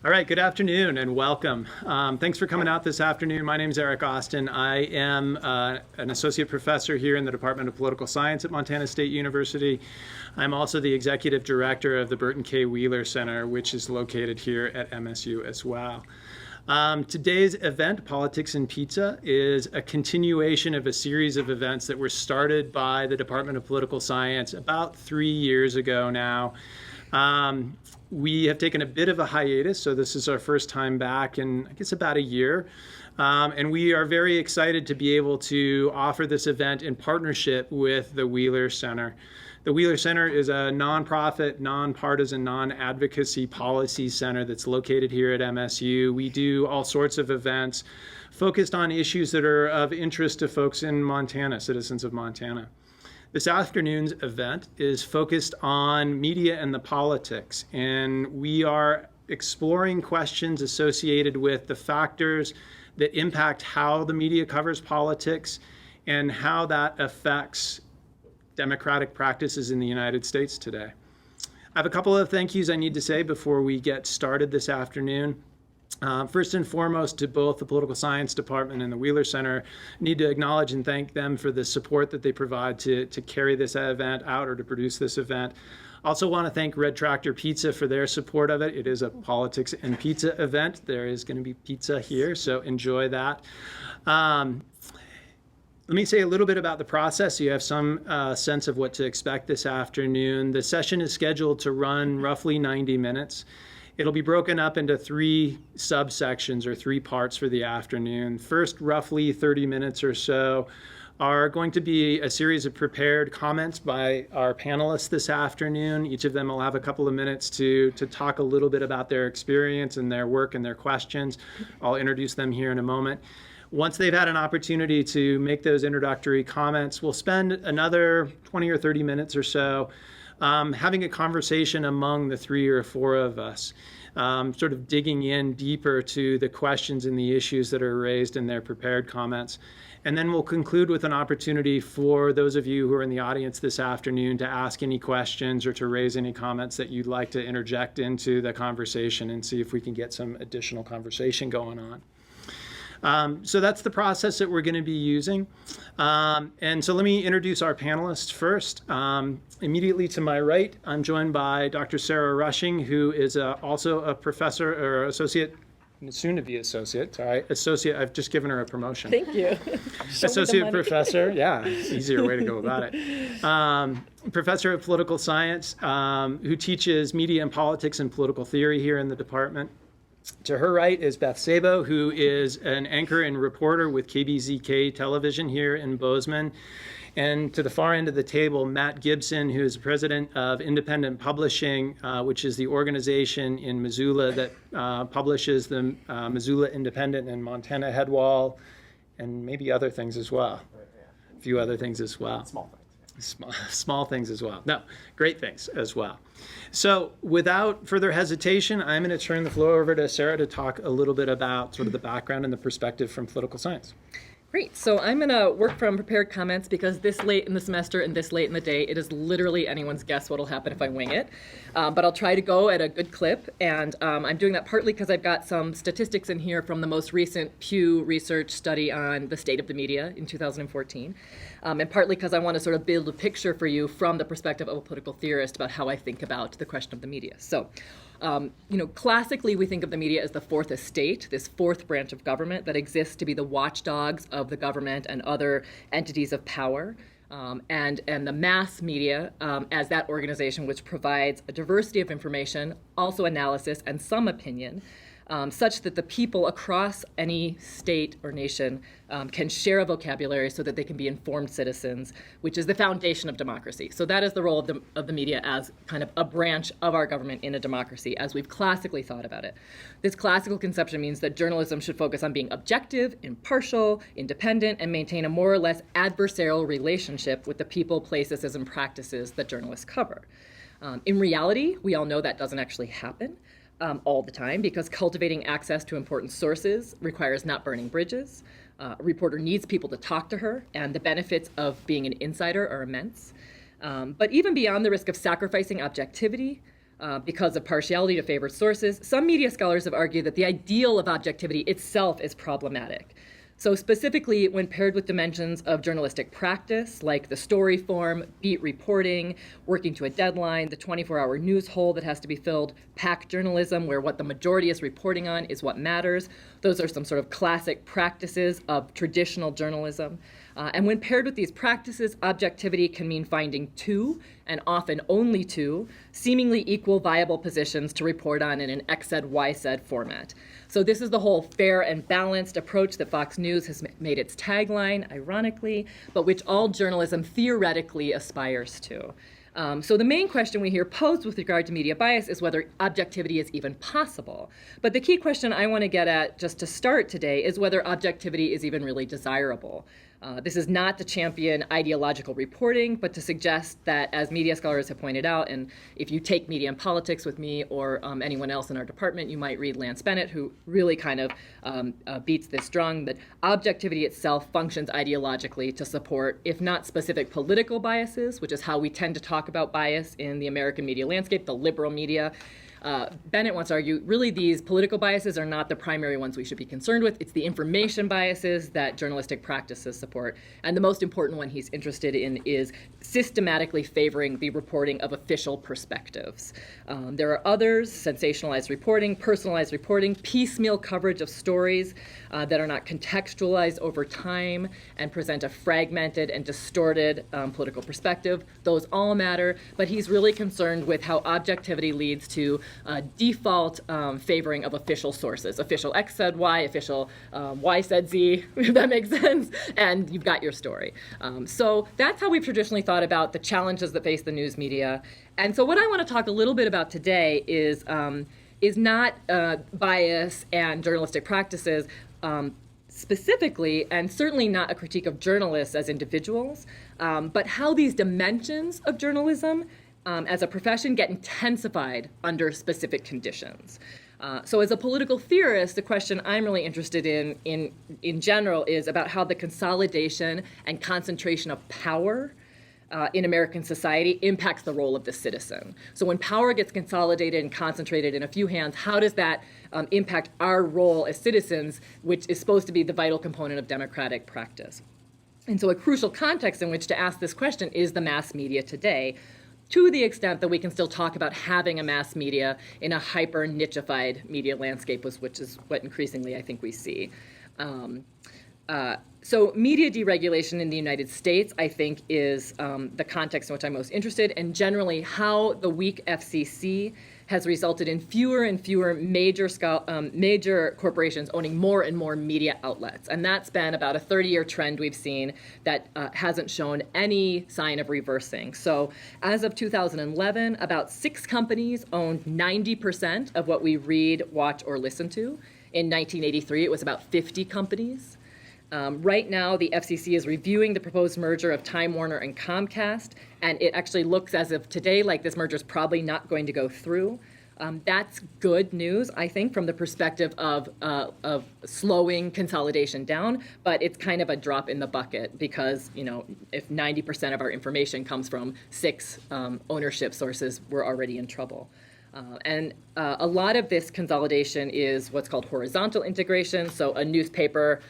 All right, good afternoon and welcome. Thanks for coming out this afternoon. My name is Eric Austin. I am an associate professor here in the Department of Political Science at Montana State University. I'm also the executive director of the Burton K. Wheeler Center, which is located here at MSU as well. Today's event, Politics and Pizza, is a continuation of a series of events that were started by the Department of Political Science about 3 years ago now. We have taken a bit of a hiatus, so this is our first time back in, I guess, about a year. And we are very excited to be able to offer this event in partnership with the Wheeler Center. The Wheeler Center is a nonprofit, nonpartisan, non-advocacy policy center that's located here at MSU. We do all sorts of events focused on issues that are of interest to folks in Montana, citizens of Montana. This afternoon's event is focused on media and the politics, and we are exploring questions associated with the factors that impact how the media covers politics and how that affects democratic practices in the United States today. I have a couple of thank yous I need to say before we get started this afternoon. First and foremost, to both the Political Science Department and the Wheeler Center, I need to acknowledge and thank them for the support that they provide to carry this event out or to produce this event. Also want to thank Red Tractor Pizza for their support of it. It is a politics and pizza event. There is going to be pizza here, so enjoy that. Let me say a little bit about the process so you have some sense of what to expect this afternoon. The session is scheduled to run roughly 90 minutes. It'll be broken up into 3 subsections or 3 parts for the afternoon. First, roughly 30 minutes or so are going to be a series of prepared comments by our panelists this afternoon. Each of them will have a couple of minutes to talk a little bit about their experience and their work and their questions. I'll introduce them here in a moment. Once they've had an opportunity to make those introductory comments, we'll spend another 20 or 30 minutes or so having a conversation among the 3 or 4 of us, sort of digging in deeper to the questions and the issues that are raised in their prepared comments. And then we'll conclude with an opportunity for those of you who are in the audience this afternoon to ask any questions or to raise any comments that you'd like to interject into the conversation and see if we can get some additional conversation going on. So that's the process that we're going to be using. And so let me introduce our panelists first. Immediately to my right, I'm joined by Dr. Sarah Rushing, who is also a professor or associate, soon to be associate, sorry, associate, I've just given her a promotion. Thank you. Associate professor, yeah, easier way to go about it. Professor of political science, who teaches media and politics and political theory here in the department. To her right is Beth Sabo, who is an anchor and reporter with KBZK television here in Bozeman. And to the far end of the table, Matt Gibson, who is president of Independent Publishing, which is the organization in Missoula that publishes the Missoula Independent and Montana Headwall, and maybe other things as well. A few other things as well. Small things. Small things as well. No, great things as well. So without further hesitation, I'm going to turn the floor over to Sarah to talk a little bit about sort of the background and the perspective from political science. Great. So I'm going to work from prepared comments because this late in the semester and this late in the day, it is literally anyone's guess what will happen if I wing it. But I'll try to go at a good clip. And I'm doing that partly because I've got some statistics in here from the most recent Pew Research study on the state of the media in 2014. And partly because I want to sort of build a picture for you from the perspective of a political theorist about how I think about the question of the media. So, classically we think of the media as the fourth estate, this fourth branch of government that exists to be the watchdogs of the government and other entities of power. And the mass media as that organization which provides a diversity of information, also analysis, and some opinion, such that the people across any state or nation can share a vocabulary so that they can be informed citizens, which is the foundation of democracy. So that is the role of the media as kind of a branch of our government in a democracy, as we've classically thought about it. This classical conception means that journalism should focus on being objective, impartial, independent, and maintain a more or less adversarial relationship with the people, places, and practices that journalists cover. In reality, we all know that doesn't actually happen. All the time, because cultivating access to important sources requires not burning bridges. A reporter needs people to talk to her, and the benefits of being an insider are immense. But even beyond the risk of sacrificing objectivity, because of partiality to favored sources. Some media scholars have argued that the ideal of objectivity itself is problematic. So specifically, when paired with dimensions of journalistic practice, like the story form, beat reporting, working to a deadline, the 24-hour news hole that has to be filled, pack journalism, where what the majority is reporting on is what matters. Those are some sort of classic practices of traditional journalism. And when paired with these practices, objectivity can mean finding two, and often only two, seemingly equal viable positions to report on in an X said, Y said format. So this is the whole fair and balanced approach that Fox News has made its tagline, ironically, but which all journalism theoretically aspires to. So the main question we hear posed with regard to media bias is whether objectivity is even possible. But the key question I want to get at just to start today is whether objectivity is even really desirable. This is not to champion ideological reporting, but to suggest that, as media scholars have pointed out, and if you take Media and Politics with me or anyone else in our department, you might read Lance Bennett, who really kind of beats this drum, that objectivity itself functions ideologically to support, if not specific political biases, which is how we tend to talk about bias in the American media landscape, the liberal media. Bennett wants to argue, really these political biases are not the primary ones we should be concerned with. It's the information biases that journalistic practices support. And the most important one he's interested in is systematically favoring the reporting of official perspectives. There are others: sensationalized reporting, personalized reporting, piecemeal coverage of stories that are not contextualized over time and present a fragmented and distorted political perspective. Those all matter, but he's really concerned with how objectivity leads to default favoring of official sources. Official X said Y, official Y said Z, if that makes sense, and you've got your story. So that's how we've traditionally thought about the challenges that face the news media. And so what I want to talk a little bit about today is not bias and journalistic practices specifically, and certainly not a critique of journalists as individuals, but how these dimensions of journalism as a profession get intensified under specific conditions. So as a political theorist, the question I'm really interested in general is about how the consolidation and concentration of power in American society impacts the role of the citizen. So when power gets consolidated and concentrated in a few hands, how does that impact our role as citizens, which is supposed to be the vital component of democratic practice? And so a crucial context in which to ask this question is the mass media today, to the extent that we can still talk about having a mass media in a hyper-nichified media landscape, which is what increasingly I think we see. So media deregulation in the United States, I think, is the context in which I'm most interested, and generally how the weak FCC has resulted in fewer and fewer major corporations owning more and more media outlets. And that's been about a 30-year trend we've seen that hasn't shown any sign of reversing. So as of 2011, about 6 companies owned 90% of what we read, watch, or listen to. In 1983, it was about 50 companies. Right now, the FCC is reviewing the proposed merger of Time Warner and Comcast, and it actually looks as of today like this merger is probably not going to go through. That's good news, I think, from the perspective of slowing consolidation down, but it's kind of a drop in the bucket because, you know, if 90% of our information comes from 6 ownership sources, we're already in trouble. And a lot of this consolidation is what's called horizontal integration, so a newspaper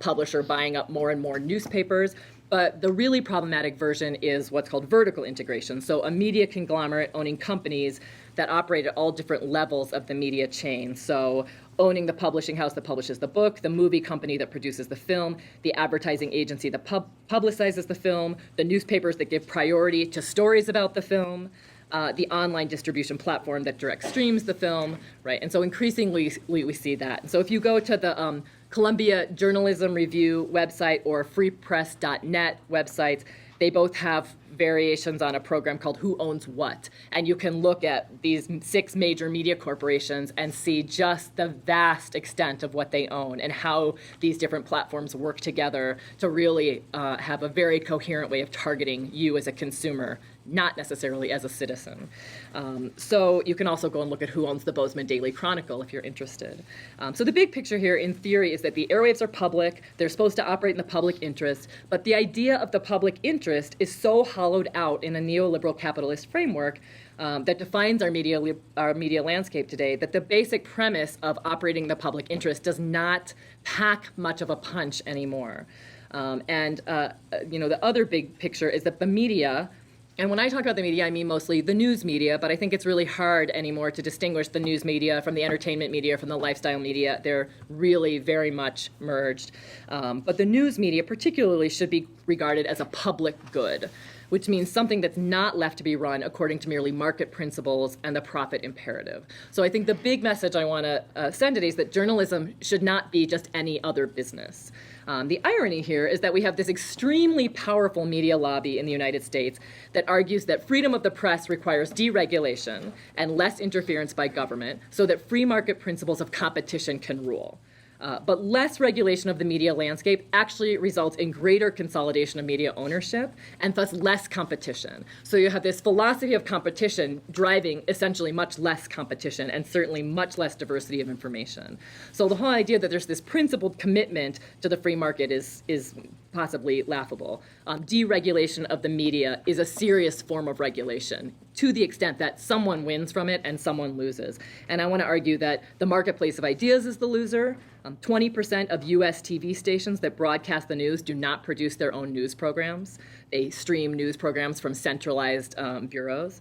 publisher buying up more and more newspapers. But the really problematic version is what's called vertical integration, so a media conglomerate owning companies that operate at all different levels of the media chain. So owning the publishing house that publishes the book, the movie company that produces the film, the advertising agency that publicizes the film, the newspapers that give priority to stories about the film, the online distribution platform that direct streams the film, right? And so increasingly we see that. And so if you go to the Columbia Journalism Review website or freepress.net websites, they both have variations on a program called Who Owns What. And you can look at these 6 major media corporations and see just the vast extent of what they own and how these different platforms work together to really have a very coherent way of targeting you as a consumer not necessarily as a citizen. So you can also go and look at who owns the Bozeman Daily Chronicle if you're interested. So the big picture here in theory is that the airwaves are public, they're supposed to operate in the public interest, but the idea of the public interest is so hollowed out in a neoliberal capitalist framework that defines our media landscape today, that the basic premise of operating the public interest does not pack much of a punch anymore. The other big picture is that the media, and when I talk about the media, I mean mostly the news media, but I think it's really hard anymore to distinguish the news media from the entertainment media, from the lifestyle media. They're really very much merged. But the news media particularly should be regarded as a public good, which means something that's not left to be run according to merely market principles and the profit imperative. So I think the big message I want to send today is that journalism should not be just any other business. The irony here is that we have this extremely powerful media lobby in the United States that argues that freedom of the press requires deregulation and less interference by government so that free market principles of competition can rule. But less regulation of the media landscape actually results in greater consolidation of media ownership and thus less competition. So you have this philosophy of competition driving essentially much less competition and certainly much less diversity of information. So the whole idea that there's this principled commitment to the free market is possibly laughable. Deregulation of the media is a serious form of regulation to the extent that someone wins from it and someone loses. And I want to argue that the marketplace of ideas is the loser. 20% of US TV stations that broadcast the news do not produce their own news programs. They stream news programs from centralized bureaus.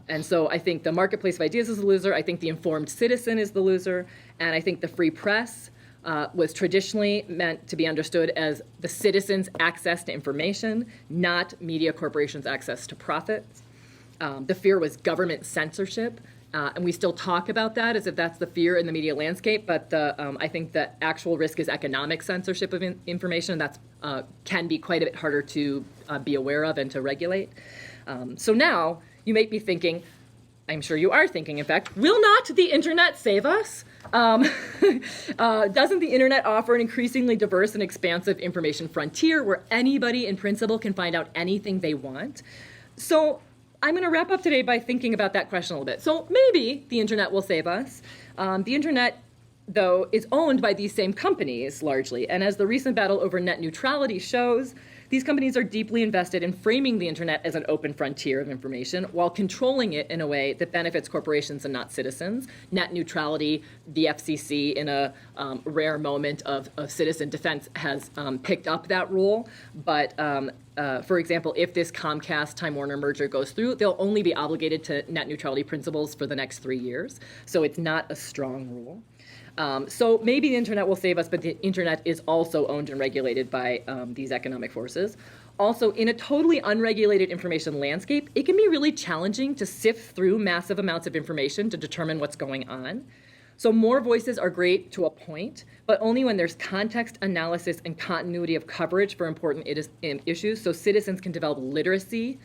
And so I think the marketplace of ideas is the loser. I think the informed citizen is the loser. And I think the free press was traditionally meant to be understood as the citizens' access to information, not media corporations' access to profits. The fear was government censorship, and we still talk about that as if that's the fear in the media landscape, but I think the actual risk is economic censorship of information. That can be quite a bit harder to be aware of and to regulate. So now you may be thinking, I'm sure you are thinking, in fact, will not the internet save us? Doesn't the internet offer an increasingly diverse and expansive information frontier where anybody in principle can find out anything they want? So I'm going to wrap up today by thinking about that question a little bit. So maybe the internet will save us. The internet, though, is owned by these same companies largely. And as the recent battle over net neutrality shows, these companies are deeply invested in framing the internet as an open frontier of information while controlling it in a way that benefits corporations and not citizens. Net neutrality, the FCC, in a rare moment of citizen defense, has picked up that rule. But for example, if this Comcast-Time Warner merger goes through, they'll only be obligated to net neutrality principles for the next 3 years. So it's not a strong rule. So maybe the internet will save us, but the internet is also owned and regulated by these economic forces. Also, in a totally unregulated information landscape, it can be really challenging to sift through massive amounts of information to determine what's going on. So more voices are great to a point, but only when there's context, analysis, and continuity of coverage for important issues, so citizens can develop literacy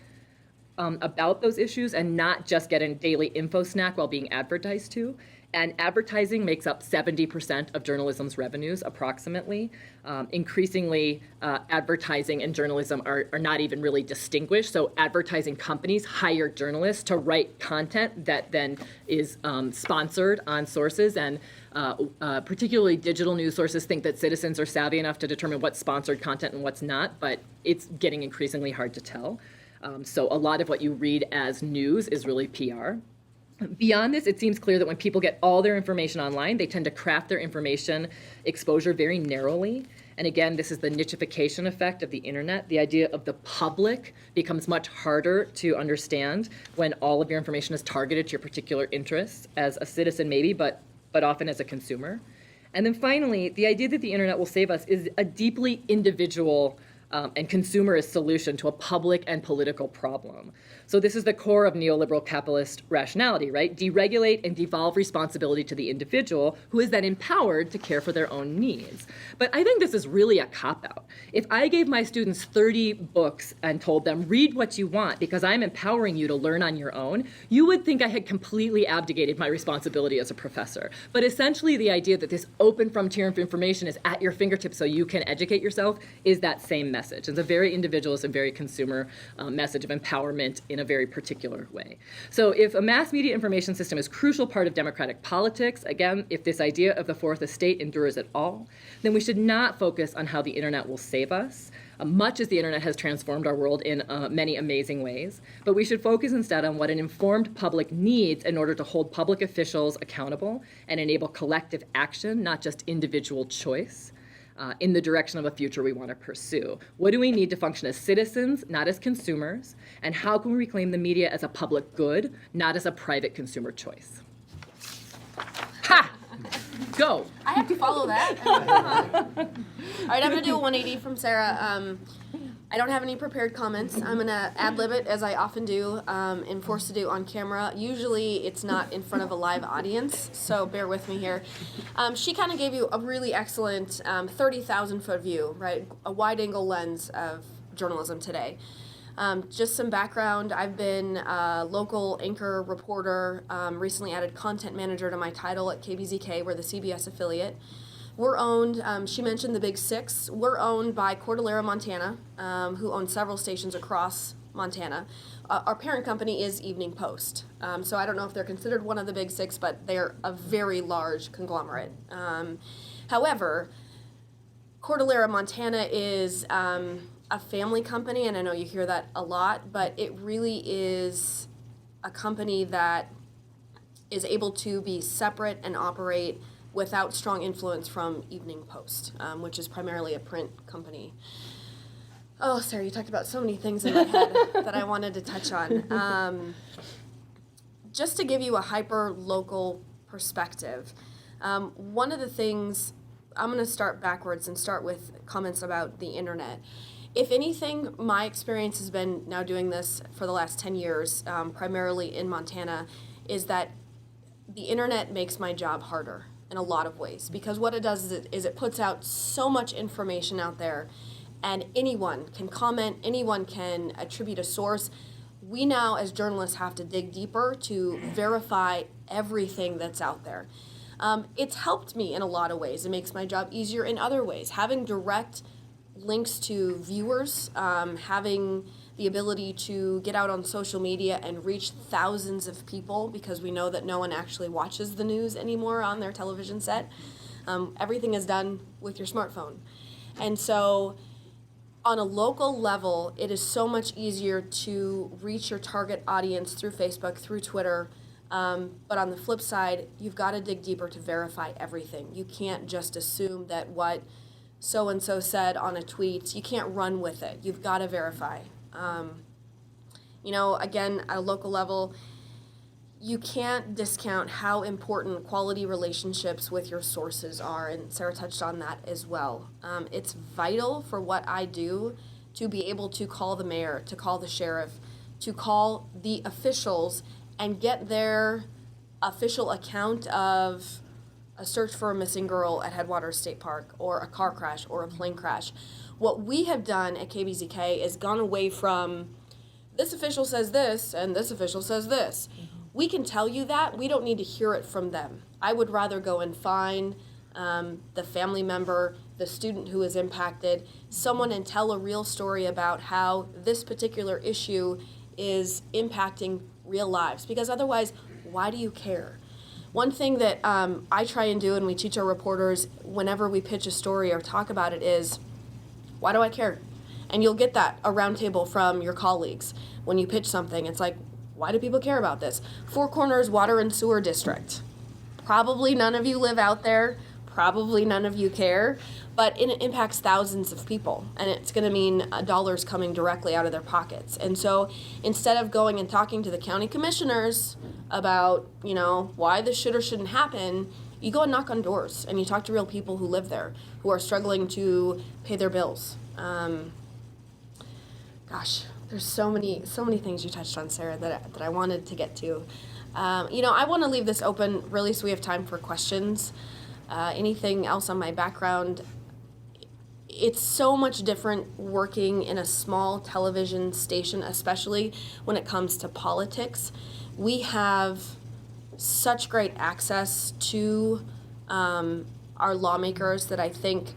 about those issues and not just get a daily info snack while being advertised to. And advertising makes up 70% of journalism's revenues, approximately. Increasingly, advertising and journalism are not even really distinguished. So advertising companies hire journalists to write content that then is sponsored on sources. And particularly digital news sources think that citizens are savvy enough to determine what's sponsored content and what's not, but it's getting increasingly hard to tell. So a lot of what you read as news is really PR. Beyond this, it seems clear that when people get all their information online, they tend to craft their information exposure very narrowly. And again, this is the nichification effect of the internet. The idea of the public becomes much harder to understand when all of your information is targeted to your particular interests, as a citizen maybe, but often as a consumer. And then finally, the idea that the internet will save us is a deeply individual and consumerist solution to a public and political problem. So this is the core of neoliberal capitalist rationality, right? Deregulate and devolve responsibility to the individual, who is then empowered to care for their own needs. But I think this is really a cop-out. If I gave my students 30 books and told them, read what you want because I'm empowering you to learn on your own, you would think I had completely abdicated my responsibility as a professor. But essentially the idea that this open frontier of information is at your fingertips so you can educate yourself is that same message. message. It's a very individualist and very consumer message of empowerment in a very particular way. So if a mass media information system is a crucial part of democratic politics, again, if this idea of the fourth estate endures at all, then we should not focus on how the internet will save us, much as the internet has transformed our world in many amazing ways, but we should focus instead on what an informed public needs in order to hold public officials accountable and enable collective action, not just individual choice, in the direction of a future we want to pursue. What do we need to function as citizens, not as consumers? And how can we reclaim the media as a public good, not as a private consumer choice? Ha! Go. I have to follow that. All right, I'm going to do a 180 from Sarah. I don't have any prepared comments. I'm going to ad-lib it, as I often do, and forced to do on camera. Usually it's not in front of a live audience, so bear with me here. She kind of gave you a really excellent 30,000-foot view, right? A wide-angle lens of journalism today. Just some background, I've been a local anchor reporter, recently added content manager to my title at KBZK, we're the CBS affiliate. We're owned, she mentioned the Big Six, we're owned by Cordillera Montana, who owns several stations across Montana. Our parent company is Evening Post, so I don't know if they're considered one of the Big Six, but they're a very large conglomerate. However, Cordillera Montana is a family company, and I know you hear that a lot, but it really is a company that is able to be separate and operate without strong influence from Evening Post, which is primarily a print company. Oh, Sarah, you talked about so many things in my head that I wanted to touch on. Just to give you a hyper-local perspective, one of the things, I'm going to start backwards and start with comments about the internet. If anything, my experience has been now doing this for the last 10 years, primarily in Montana, is that the internet makes my job harder in a lot of ways, because what it does is it puts out so much information out there, and anyone can comment, anyone can attribute a source. We now, as journalists, have to dig deeper to verify everything that's out there. It's helped me in a lot of ways. It makes my job easier in other ways. Having direct links to viewers, having the ability to get out on social media and reach thousands of people, because we know that no one actually watches the news anymore on their television set. Everything is done with your smartphone. And so on a local level, it is so much easier to reach your target audience through Facebook, through Twitter. But on the flip side, you've got to dig deeper to verify everything. You can't just assume that what so-and-so said on a tweet, you can't run with it. You've got to verify. Again, at a local level, you can't discount how important quality relationships with your sources are, and Sarah touched on that as well. It's vital for what I do to be able to call the mayor, to call the sheriff, to call the officials and get their official account of a search for a missing girl at Headwaters State Park, or a car crash, or a plane crash. What we have done at KBZK is gone away from this official says this and this official says this. We can tell you that. We don't need to hear it from them. I would rather go and find the family member, the student who is impacted, someone, and tell a real story about how this particular issue is impacting real lives. Because otherwise, why do you care? One thing that I try and do, and we teach our reporters whenever we pitch a story or talk about it, is, why do I care? And you'll get that, a roundtable from your colleagues. When you pitch something, it's like, why do people care about this? Four Corners Water and Sewer District. Probably none of you live out there. Probably none of you care. But it impacts thousands of people. And it's going to mean dollars coming directly out of their pockets. And so instead of going and talking to the county commissioners about, why this should or shouldn't happen, you go and knock on doors and you talk to real people who live there, who are struggling to pay their bills. There's so many things you touched on, Sarah, that I wanted to get to. I want to leave this open really so we have time for questions. Anything else on my background? It's so much different working in a small television station, especially when it comes to politics. We have such great access to our lawmakers that I think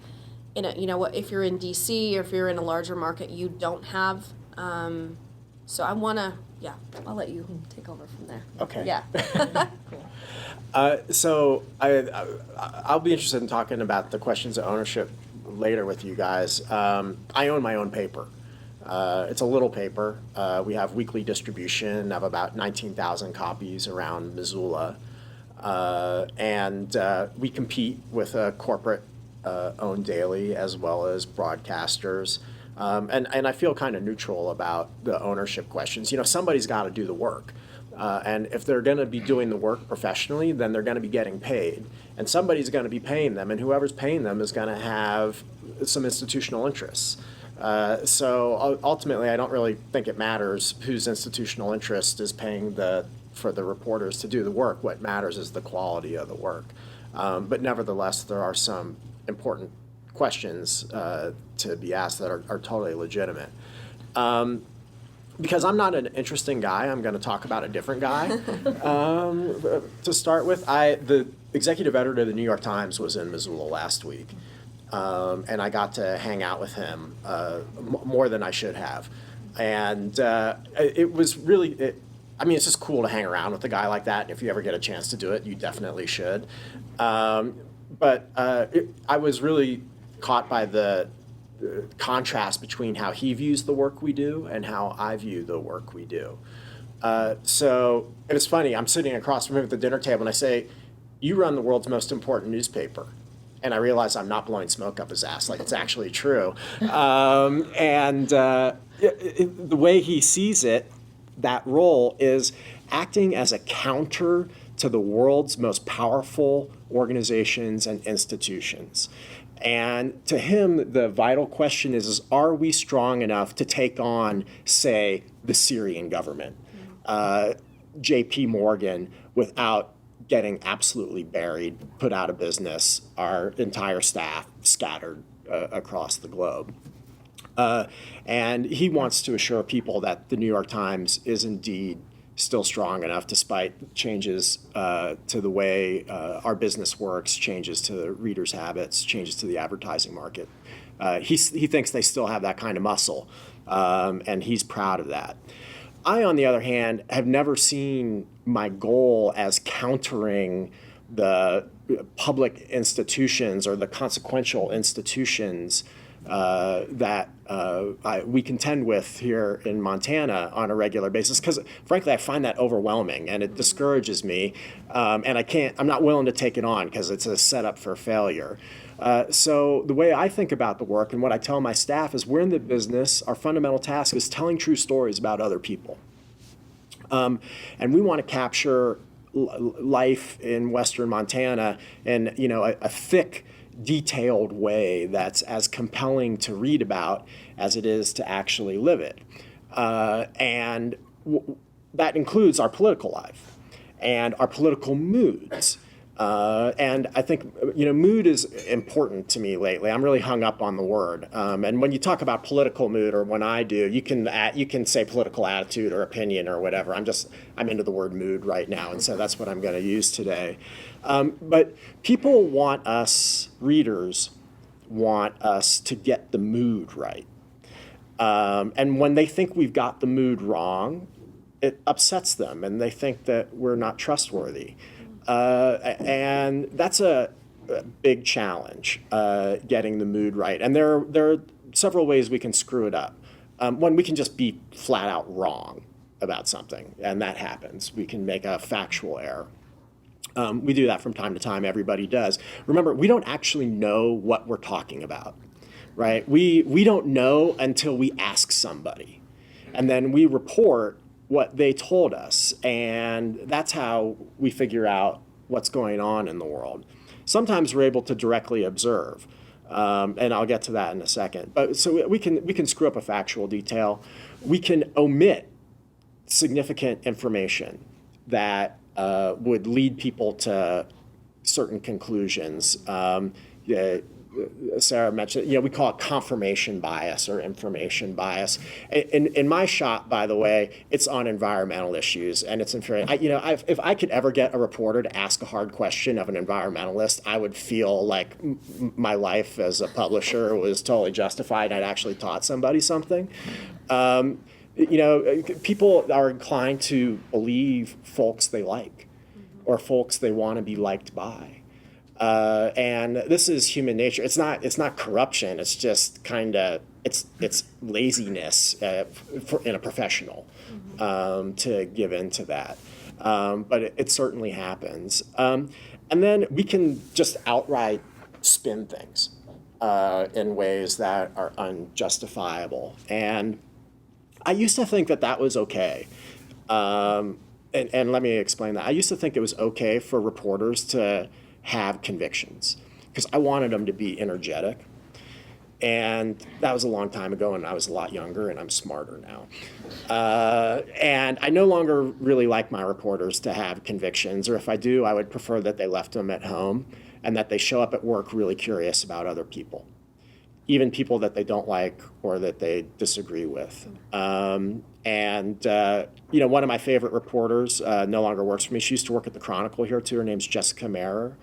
if you're in DC or if you're in a larger market, you don't have. So I want to, I'll let you take over from there. Okay. Yeah. So I'll be interested in talking about the questions of ownership later with you guys. I own my own paper. It's a little paper. We have weekly distribution of about 19,000 copies around Missoula. And we compete with a corporate owned daily as well as broadcasters. And I feel kind of neutral about the ownership questions. Somebody's got to do the work. And if they're going to be doing the work professionally, then they're going to be getting paid. And somebody's going to be paying them, and whoever's paying them is going to have some institutional interests. So ultimately, I don't really think it matters whose institutional interest is paying for the reporters to do the work. What matters is the quality of the work. But nevertheless, there are some important questions to be asked that are totally legitimate. Because I'm not an interesting guy, I'm going to talk about a different guy. To start with, the executive editor of the New York Times was in Missoula last week, and I got to hang out with him more than I should have. And it was really, it's just cool to hang around with a guy like that. And if you ever get a chance to do it, you definitely should. But I was really caught by the contrast between how he views the work we do and how I view the work we do. So it was funny. I'm sitting across from him at the dinner table, and I say, "You run the world's most important newspaper." And I realize I'm not blowing smoke up his ass, like it's actually true. The way he sees it, that role is acting as a counter to the world's most powerful organizations and institutions. And to him, the vital question is are we strong enough to take on, say, the Syrian government, J.P. Morgan, without getting absolutely buried, put out of business, our entire staff scattered across the globe. And he wants to assure people that the New York Times is indeed still strong enough despite changes to the way our business works, changes to the readers' habits, changes to the advertising market. He thinks they still have that kind of muscle, and he's proud of that. I, on the other hand, have never seen my goal as countering the public institutions or the consequential institutions that we contend with here in Montana on a regular basis, because frankly I find that overwhelming and it discourages me, and I'm not willing to take it on because it's a setup for failure. So the way I think about the work and what I tell my staff is we're in the business, our fundamental task is telling true stories about other people. And we want to capture life in Western Montana in a thick, detailed way that's as compelling to read about as it is to actually live it. That includes our political life and our political moods. And I think, mood is important to me lately. I'm really hung up on the word. And when you talk about political mood, or when I do, you can say political attitude or opinion or whatever. I'm into the word mood right now, and so that's what I'm going to use today. But people want us, readers want us to get the mood right. And when they think we've got the mood wrong, it upsets them, and they think that we're not trustworthy. And that's a big challenge, getting the mood right. And there are several ways we can screw it up. One, we can just be flat out wrong about something, and that happens. We can make a factual error. We do that from time to time. Everybody does. Remember, we don't actually know what we're talking about, right? We don't know until we ask somebody, and then we report what they told us, and that's how we figure out what's going on in the world. Sometimes we're able to directly observe, and I'll get to that in a second. But so we can screw up a factual detail. We can omit significant information that would lead people to certain conclusions. Sarah mentioned, we call it confirmation bias or information bias. In my shop, by the way, it's on environmental issues, and it's if I could ever get a reporter to ask a hard question of an environmentalist, I would feel like my life as a publisher was totally justified. I'd actually taught somebody something. People are inclined to believe folks they like or folks they want to be liked by. And this is human nature. It's not corruption. It's just it's laziness in a professional to give in to that. But it certainly happens. And then we can just outright spin things in ways that are unjustifiable. And I used to think that was okay. And let me explain that. I used to think it was okay for reporters to have convictions because I wanted them to be energetic. And that was a long time ago, and I was a lot younger, and I'm smarter now. And I no longer really like my reporters to have convictions, or if I do, I would prefer that they left them at home and that they show up at work really curious about other people, even people that they don't like or that they disagree with. One of my favorite reporters no longer works for me. She used to work at the Chronicle here too. Her name's Jessica Mehrer.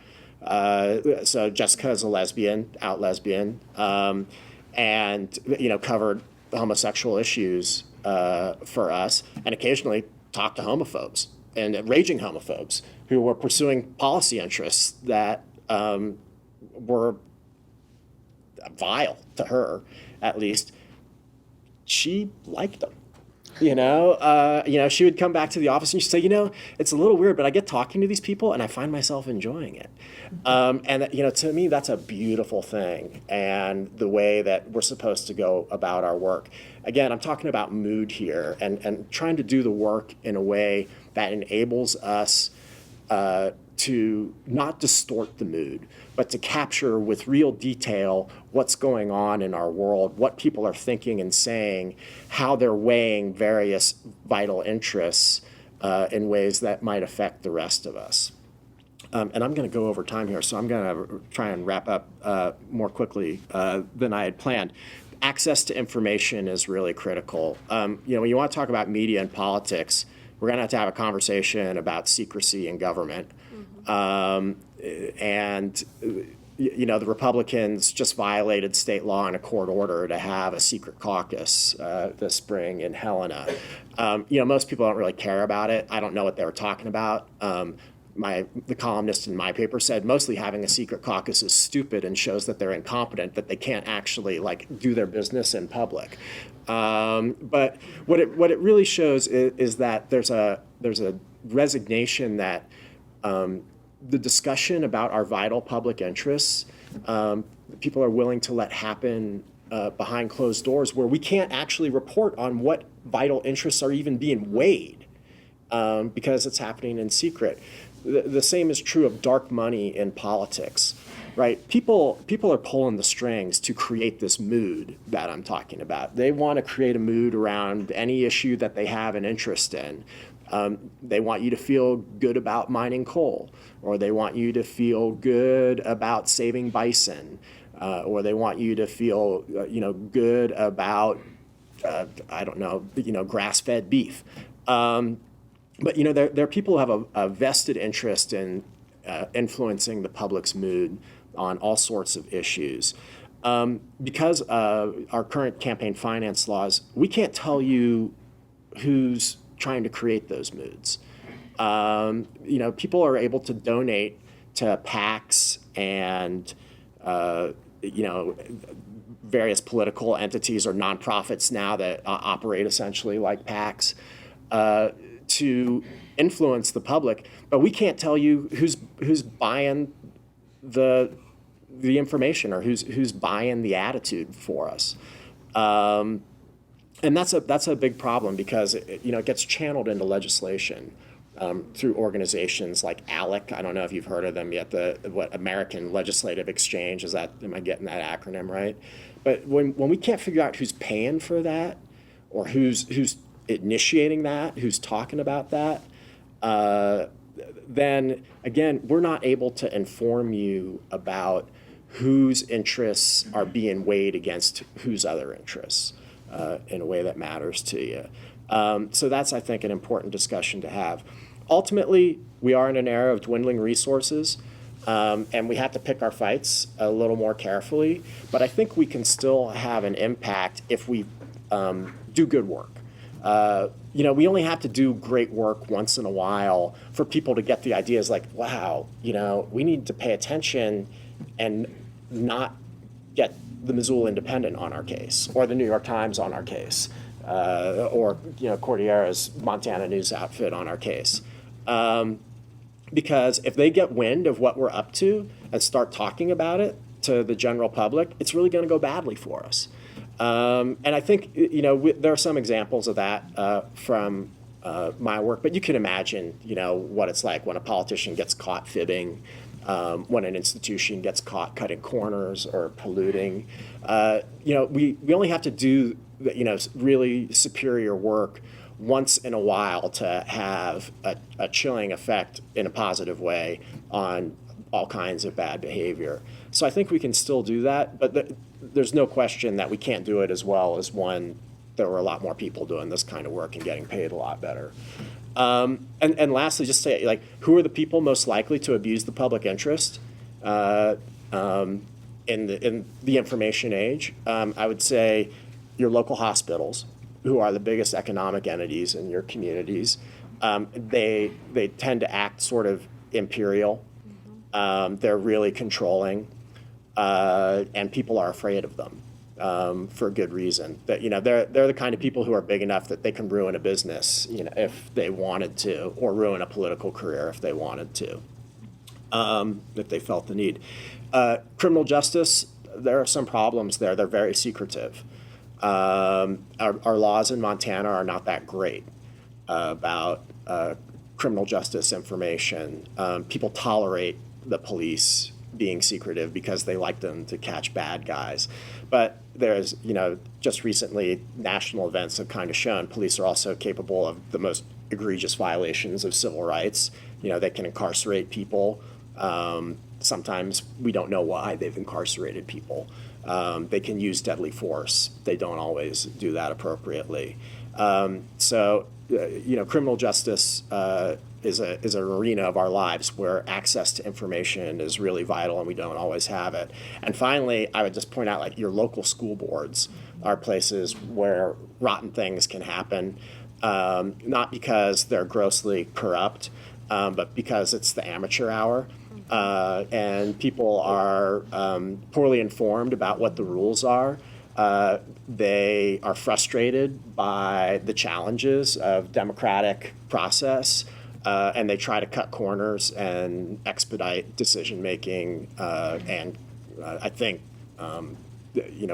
So Jessica is a lesbian, and covered homosexual issues for us, and occasionally talked to homophobes and raging homophobes who were pursuing policy interests that were vile to her, at least. She liked them. She would come back to the office and she'd say, it's a little weird, but I get talking to these people and I find myself enjoying it. To me, that's a beautiful thing, and the way that we're supposed to go about our work. Again, I'm talking about mood here and trying to do the work in a way that enables us to not distort the mood, but to capture with real detail what's going on in our world, what people are thinking and saying, how they're weighing various vital interests in ways that might affect the rest of us. And I'm going to go over time here, so I'm going to try and wrap up more quickly than I had planned. Access to information is really critical. When you want to talk about media and politics, we're going to have a conversation about secrecy in government. The Republicans just violated state law and a court order to have a secret caucus this spring in Helena. Most people don't really care about it. I don't know what they were talking about. The columnist in my paper said mostly having a secret caucus is stupid and shows that they're incompetent, that they can't actually do their business in public. But what it really shows is that there's a resignation that the discussion about our vital public interests, people are willing to let happen behind closed doors, where we can't actually report on what vital interests are even being weighed because it's happening in secret. The same is true of dark money in politics, right? People are pulling the strings to create this mood that I'm talking about. They want to create a mood around any issue that they have an interest in. They want you to feel good about mining coal, or they want you to feel good about saving bison, or they want you to feel good about grass-fed beef. But there are people who have a vested interest in influencing the public's mood on all sorts of issues. Because of our current campaign finance laws, we can't tell you who's trying to create those moods. People are able to donate to PACs and various political entities or nonprofits now that operate essentially like PACs to influence the public, but we can't tell you who's buying the information or who's buying the attitude for us. And that's a big problem because it gets channeled into legislation through organizations like ALEC. I don't know if you've heard of them yet. What American Legislative Exchange is that? Am I getting that acronym right? But when we can't figure out who's paying for that, or who's initiating that, who's talking about that, then again we're not able to inform you about whose interests are being weighed against whose other interests in a way that matters to you. So that's, I think, an important discussion to have. Ultimately, we are in an era of dwindling resources, and we have to pick our fights a little more carefully. But I think we can still have an impact if we do good work. We only have to do great work once in a while for people to get the ideas like, wow, we need to pay attention and not get the Missoula Independent on our case, or the New York Times on our case, or Cordilleras Montana News outfit on our case. Because if they get wind of what we're up to and start talking about it to the general public, it's really going to go badly for us. And I think there are some examples of that from my work, but you can imagine what it's like when a politician gets caught fibbing, when an institution gets caught cutting corners or polluting. We only have to do really superior work once in a while to have a chilling effect in a positive way on all kinds of bad behavior. So I think we can still do that, but there's no question that we can't do it as well as when there were a lot more people doing this kind of work and getting paid a lot better. And lastly, just say, who are the people most likely to abuse the public interest in the information age? I would say your local hospitals, who are the biggest economic entities in your communities. They tend to act sort of imperial. They're really controlling, and people are afraid of them for good reason. That they're the kind of people who are big enough that they can ruin a business, if they wanted to, or ruin a political career if they wanted to, if they felt the need. Criminal justice, there are some problems there. They're very secretive. Our laws in Montana are not that great about criminal justice information. People tolerate the police being secretive because they like them to catch bad guys. But there's, just recently, national events have kind of shown police are also capable of the most egregious violations of civil rights. They can incarcerate people. Sometimes we don't know why they've incarcerated people. They can use deadly force. They don't always do that appropriately. Criminal justice is an arena of our lives where access to information is really vital, and we don't always have it. And finally, I would just point out, your local school boards are places where rotten things can happen, not because they're grossly corrupt, but because it's the amateur hour. And people are poorly informed about what the rules are. They are frustrated by the challenges of democratic process, and they try to cut corners and expedite decision-making and I think,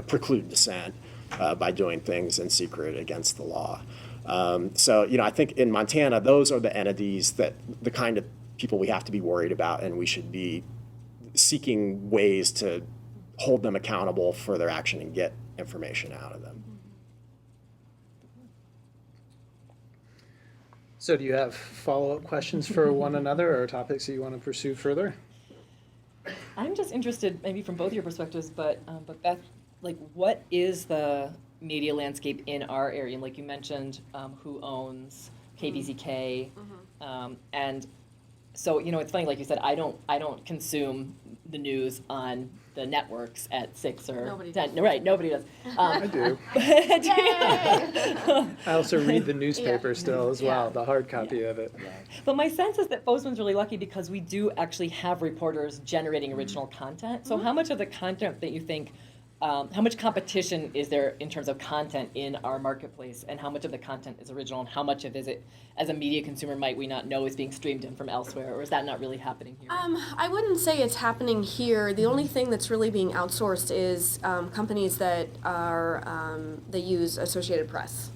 preclude dissent by doing things in secret against the law. I think in Montana, those are the entities that the kind of people we have to be worried about, and we should be seeking ways to hold them accountable for their action and get information out of them. So do you have follow-up questions for one another, or topics that you want to pursue further? I'm just interested, maybe from both your perspectives, but Beth, what is the media landscape in our area? And you mentioned, who owns KBZK, and so it's funny, like you said, I don't consume the news on the networks at 6 or Nobody 10. does. Right, nobody does. I do. I also read the newspaper still as well, the hard copy of it. But my sense is that Bozeman's really lucky because we do actually have reporters generating original content. So how much of the content that you think, how much competition is there in terms of content in our marketplace, and how much of the content is original, and how much of it, as a media consumer, might we not know is being streamed in from elsewhere, or is that not really happening here? I wouldn't say it's happening here. The only thing that's really being outsourced is companies that are they use Associated Press.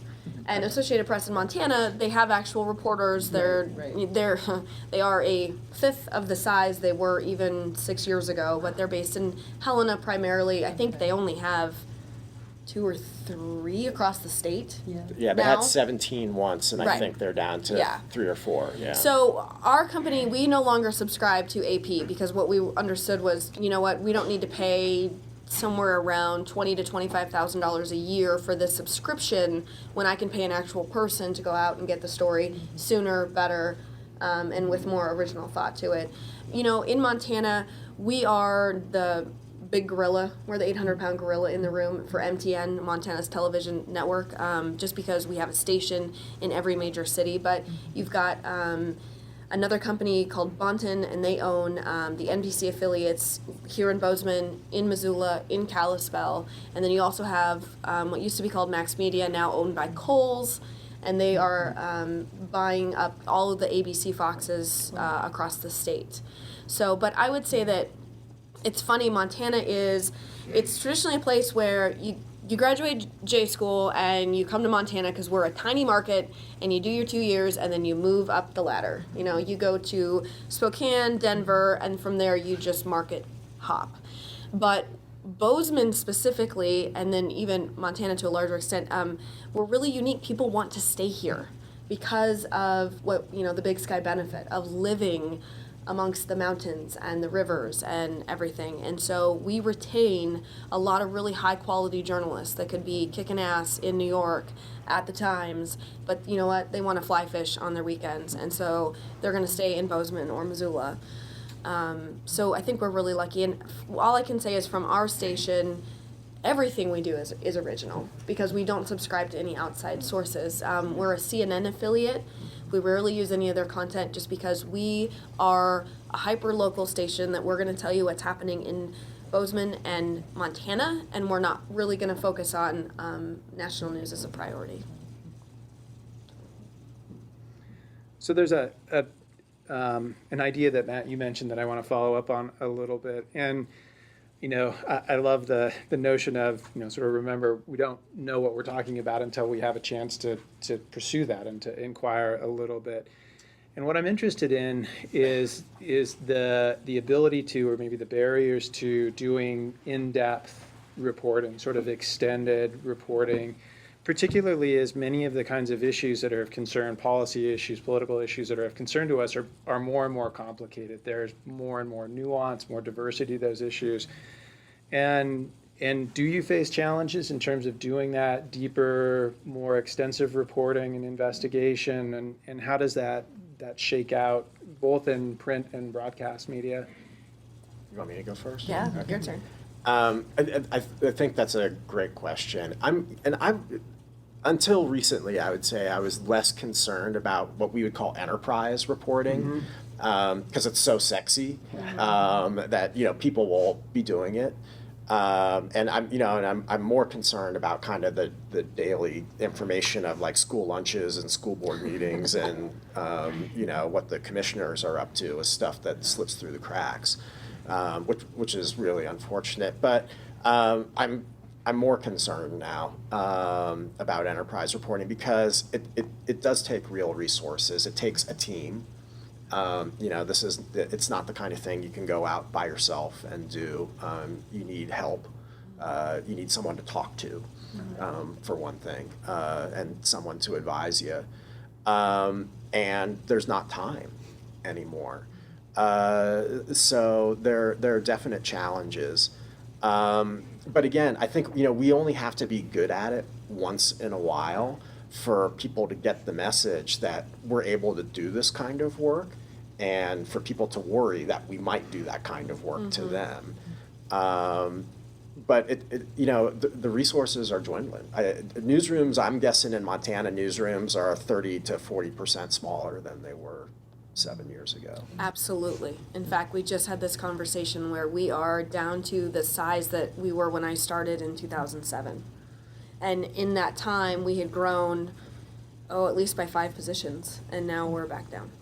And Associated Press in Montana, they have actual reporters. They are a fifth of the size they were even 6 years ago, but they're based in Helena primarily. I think they only have 2 or 3 across the state. Yeah, they now. had 17 once, and I Right. think they're down to Yeah. 3 or 4. Yeah. So our company, we no longer subscribe to AP because what we understood was, you know what, we don't need to pay somewhere around $20,000 to $25,000 a year for this subscription when I can pay an actual person to go out and get the story sooner, better, and with more original thought to it. You know, in Montana, we are the big gorilla. We're the 800-pound gorilla in the room for MTN, Montana's television network, just because we have a station in every major city. But you've got another company called Bonton, and they own the NBC affiliates here in Bozeman, in Missoula, in Kalispell. And then you also have what used to be called Max Media, now owned by Kohl's. And they are buying up all of the ABC Foxes across the state. So, but I would say that it's funny, Montana it's traditionally a place where you graduate J school and you come to Montana because we're a tiny market, and you do your 2 years and then you move up the ladder. You know, you go to Spokane, Denver, and from there you just market hop. But Bozeman specifically, and then even Montana to a larger extent, we're really unique. People want to stay here because of what, you know, the Big Sky benefit of living amongst the mountains and the rivers and everything. And so we retain a lot of really high quality journalists that could be kicking ass in New York at the Times, but you know what? They want to fly fish on their weekends, and so they're going to stay in Bozeman or Missoula. So I think we're really lucky, and all I can say is from our station, everything we do is original because we don't subscribe to any outside sources. We're a CNN affiliate. We rarely use any of their content just because we are a hyper-local station that we're going to tell you what's happening in Bozeman and Montana, and we're not really going to focus on national news as a priority. So there's an idea that, Matt, you mentioned that I want to follow up on a little bit. And, you know, I love the notion of, you know, sort of remember, we don't know what we're talking about until we have a chance to pursue that and to inquire a little bit. And what I'm interested in is the ability to, or maybe the barriers to doing in-depth reporting, sort of extended reporting, particularly as many of the kinds of issues that are of concern, policy issues, political issues that are of concern to us are more and more complicated. There's more and more nuance, more diversity to those issues. And do you face challenges in terms of doing that deeper, more extensive reporting and investigation? And how does that shake out both in print and broadcast media? You want me to go first? Yeah, your turn. I think that's a great question. Until recently, I would say I was less concerned about what we would call enterprise reporting, because it's so sexy that, you know, people will be doing it. And I'm more concerned about kind of the daily information of like school lunches and school board meetings and you know, what the commissioners are up to is stuff that slips through the cracks, which is really unfortunate. But I'm more concerned now about enterprise reporting because it does take real resources. It takes a team. You know, it's not the kind of thing you can go out by yourself and do. You need help. You need someone to talk to, for one thing, and someone to advise you. And there's not time anymore. So there are definite challenges. But again, I think, you know, we only have to be good at it once in a while for people to get the message that we're able to do this kind of work, and for people to worry that we might do that kind of work to them. But you know, the resources are dwindling. Newsrooms, I'm guessing in Montana, newsrooms are 30 to 40% smaller than they were 7 years ago. Absolutely. In fact, we just had this conversation where we are down to the size that we were when I started in 2007. And in that time, we had grown, at least by 5 positions, and now we're back down.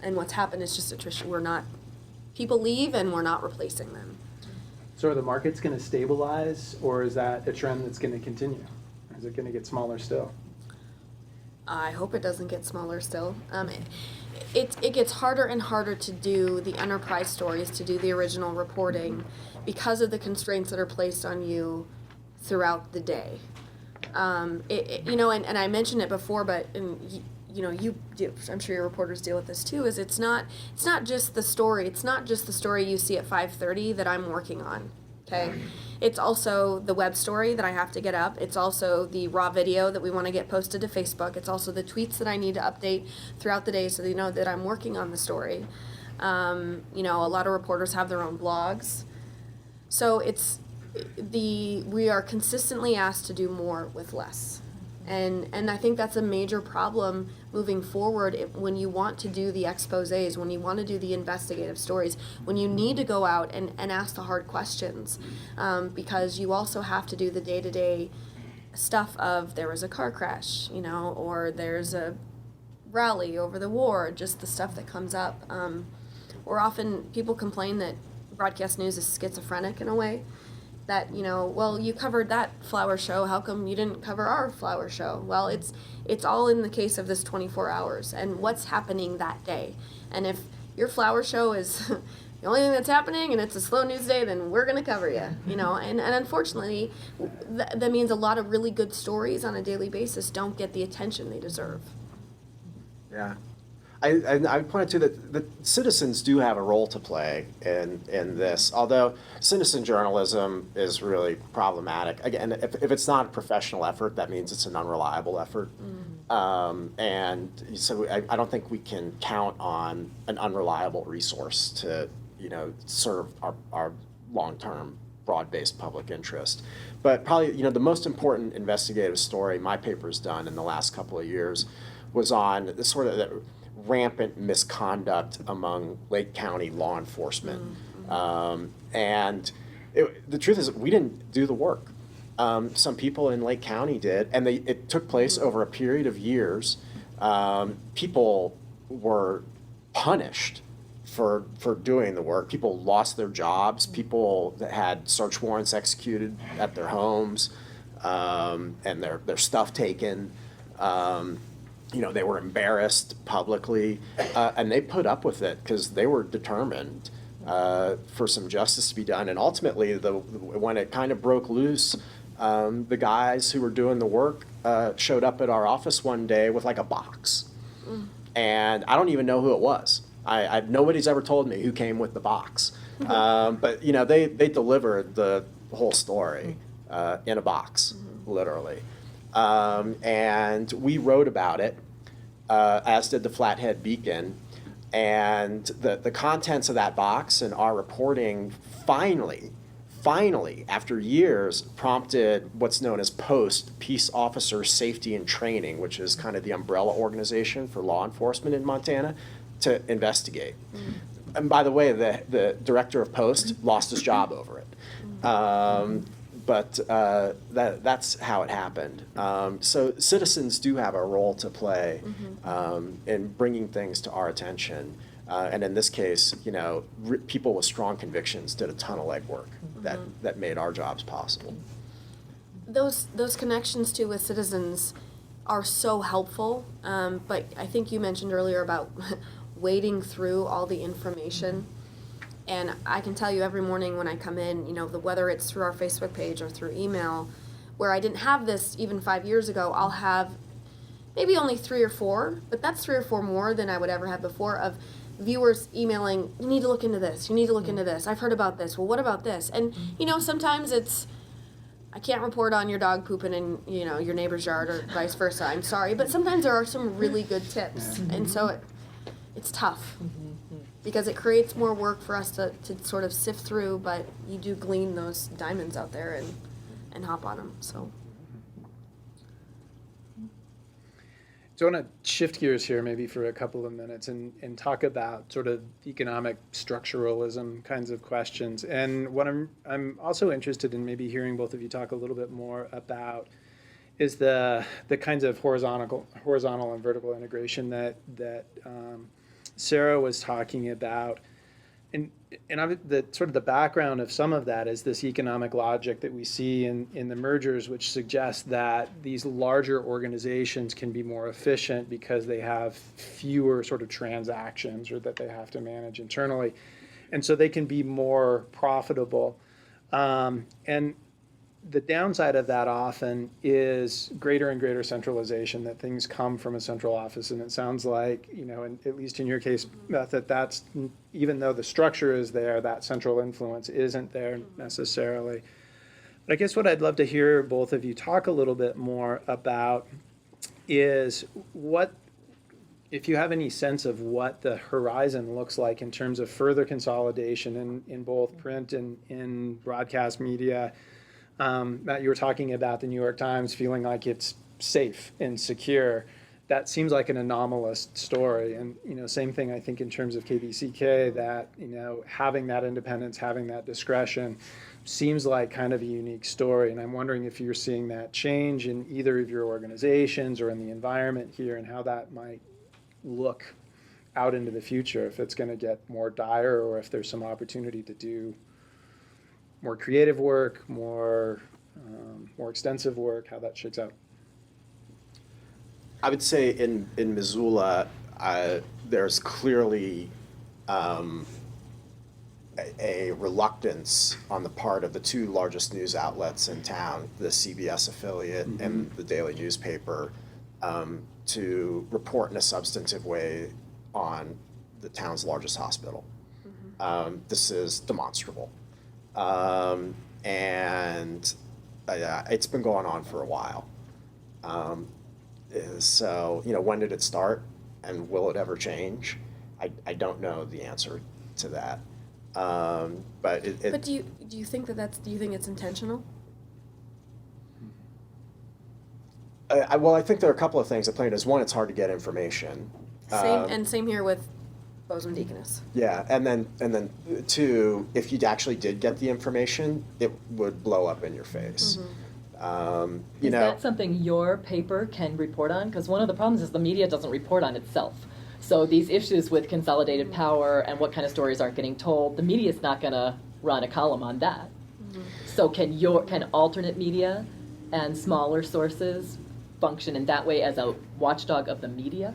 And what's happened is just attrition. People leave and we're not replacing them. So are the markets going to stabilize, or is that a trend that's going to continue? Or is it going to get smaller still? I hope it doesn't get smaller still. It gets harder and harder to do the enterprise stories, to do the original reporting, because of the constraints that are placed on you throughout the day. You know, and I mentioned it before, but you know, you do, I'm sure your reporters deal with this too, is it's not just the story. It's not just the story you see at 5:30 that I'm working on. Okay. It's also the web story that I have to get up. It's also the raw video that we want to get posted to Facebook. It's also the tweets that I need to update throughout the day so they know that I'm working on the story. You know, a lot of reporters have their own blogs. So we are consistently asked to do more with less. And I think that's a major problem moving forward when you want to do the exposés, when you want to do the investigative stories, when you need to go out and ask the hard questions, because you also have to do the day-to-day stuff of there was a car crash, you know, or there's a rally over the war, just the stuff that comes up. Or often people complain that broadcast news is schizophrenic in a way. That, you know, well, you covered that flower show, how come you didn't cover our flower show? Well, it's all in the case of this 24 hours and what's happening that day. And if your flower show is the only thing that's happening and it's a slow news day, then we're going to cover you, you know. And unfortunately, that means a lot of really good stories on a daily basis don't get the attention they deserve. Yeah. I pointed to that the citizens do have a role to play in this, although citizen journalism is really problematic. Again, if it's not a professional effort, that means it's an unreliable effort. And so I don't think we can count on an unreliable resource to, you know, serve our long-term broad-based public interest. But probably, you know, the most important investigative story my paper's done in the last couple of years was on the sort of rampant misconduct among Lake County law enforcement. And the truth is, we didn't do the work. Some people in Lake County did, and it took place over a period of years. People were punished for doing the work. People lost their jobs. People that had search warrants executed at their homes, and their stuff taken. You know, they were embarrassed publicly, and they put up with it because they were determined for some justice to be done. And ultimately, when it kind of broke loose, the guys who were doing the work showed up at our office one day with like a box. And I don't even know who it was. Nobody's ever told me who came with the box. But, you know, they delivered the whole story in a box, literally. And we wrote about it, as did the Flathead Beacon, and the contents of that box and our reporting finally, after years, prompted what's known as POST, Peace Officer Safety and Training, which is kind of the umbrella organization for law enforcement in Montana, to investigate. And by the way, the director of POST lost his job over it. But that's how it happened. So citizens do have a role to play in bringing things to our attention. And in this case, you know, people with strong convictions did a ton of legwork that made our jobs possible. Those connections too with citizens are so helpful. But I think you mentioned earlier about wading through all the information. And I can tell you every morning when I come in, you know, whether it's through our Facebook page or through email, where I didn't have this even 5 years ago, I'll have maybe only 3 or 4, but that's 3 or 4 more than I would ever have before, of viewers emailing, you need to look into this, you need to look into this, I've heard about this, well, what about this? And, you know, sometimes it's, I can't report on your dog pooping in, you know, your neighbor's yard or vice versa, I'm sorry, but sometimes there are some really good tips, and so it's tough. Because it creates more work for us to sort of sift through, but you do glean those diamonds out there and hop on them. So I want to shift gears here maybe for a couple of minutes and talk about sort of economic structuralism kinds of questions. And what I'm also interested in maybe hearing both of you talk a little bit more about is the kinds of horizontal and vertical integration that Sarah was talking about, and the sort of the background of some of that is this economic logic that we see in the mergers, which suggests that these larger organizations can be more efficient because they have fewer sort of transactions or that they have to manage internally, and so they can be more profitable. And the downside of that often is greater and greater centralization, that things come from a central office. And it sounds like, at least in your case, Beth, that's, even though the structure is there, that central influence isn't there necessarily. But I guess what I'd love to hear both of you talk a little bit more about is if you have any sense of what the horizon looks like in terms of further consolidation in both print and in broadcast media. Matt, you were talking about the New York Times feeling like it's safe and secure. That seems like an anomalous story. And, same thing, I think, in terms of KBCK, that, having that independence, having that discretion seems like kind of a unique story. And I'm wondering if you're seeing that change in either of your organizations or in the environment here, and how that might look out into the future, if it's going to get more dire or if there's some opportunity to do more creative work, more extensive work, how that shakes out. I would say in Missoula, there's clearly a reluctance on the part of the two largest news outlets in town, the CBS affiliate and the daily newspaper, to report in a substantive way on the town's largest hospital. This is demonstrable. And it's been going on for a while. So, when did it start and will it ever change? I don't know the answer to that. But do you think do you think it's intentional? Well, I think there are a couple of things that play into this. One, it's hard to get information. Same here with Bozeman Deaconess. Yeah, and then two, if you actually did get the information, it would blow up in your face. Is that something your paper can report on? Because one of the problems is the media doesn't report on itself. So these issues with consolidated power and what kind of stories aren't getting told, the media is not going to run a column on that. So can alternate media and smaller sources function in that way as a watchdog of the media?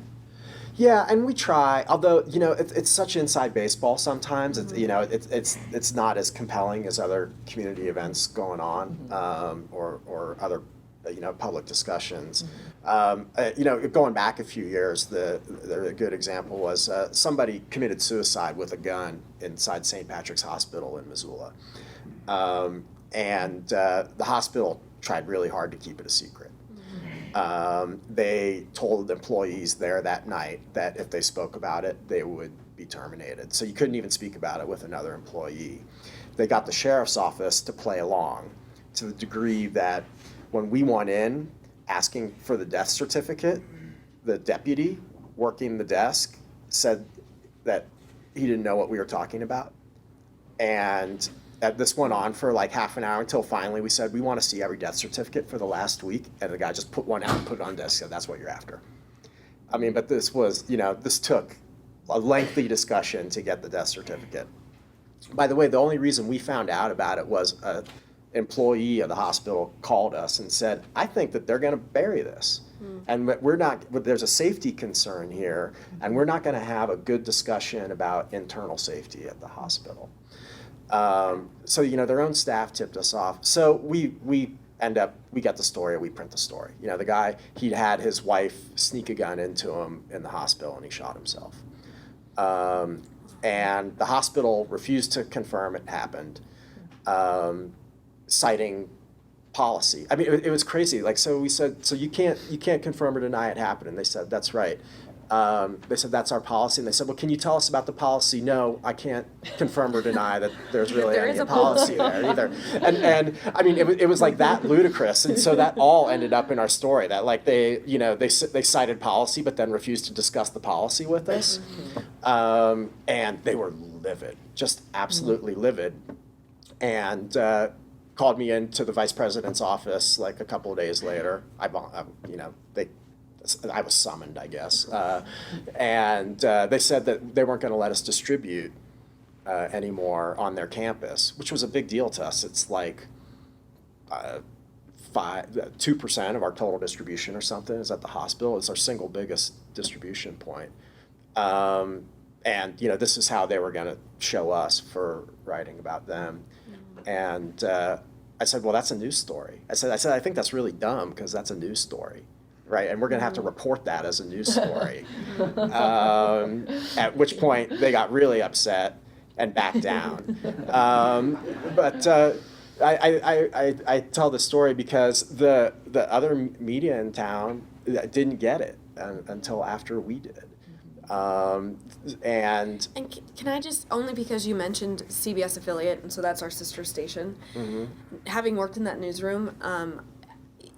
Yeah, and we try. Although it's such inside baseball sometimes. It's not as compelling as other community events going on, or other public discussions. Going back a few years, a good example was somebody committed suicide with a gun inside St. Patrick's Hospital in Missoula, and the hospital tried really hard to keep it a secret. They told employees there that night that if they spoke about it, they would be terminated. So you couldn't even speak about it with another employee. They got the sheriff's office to play along, to the degree that when we went in asking for the death certificate, the deputy working the desk said that he didn't know what we were talking about. And this went on for like half an hour until finally we said, we want to see every death certificate for the last week. And the guy just put one out and put it on the desk, said, that's what you're after. I mean, but this was, this took a lengthy discussion to get the death certificate. By the way, the only reason we found out about it was an employee of the hospital called us and said, I think that they're going to bury this. And there's a safety concern here, and we're not going to have a good discussion about internal safety at the hospital. So their own staff tipped us off. So we get the story, we print the story. The guy, he'd had his wife sneak a gun into him in the hospital and he shot himself. And the hospital refused to confirm it happened, citing policy. I mean, it was crazy. Like, so we said, so you can't confirm or deny it happened. And they said, that's right. They said, that's our policy. And they said, well, can you tell us about the policy? No, I can't confirm or deny that there's really any policy there either. And I mean, it was like that ludicrous. And so that all ended up in our story, that like they cited policy, but then refused to discuss the policy with us. And they were livid, just absolutely livid. And called me into the vice president's office like a couple of days later. I was summoned, I guess. And they said that they weren't going to let us distribute anymore on their campus, which was a big deal to us. It's like 2% of our total distribution or something is at the hospital. It's our single biggest distribution point. And this is how they were going to show us for writing about them. And I said, well, that's a news story. I said, I think that's really dumb because that's a news story, right? And we're going to have to report that as a news story. At which point they got really upset and backed down. But I tell the story because the other media in town didn't get it until after we did. And can I just, only because you mentioned CBS affiliate, and so that's our sister station, having worked in that newsroom,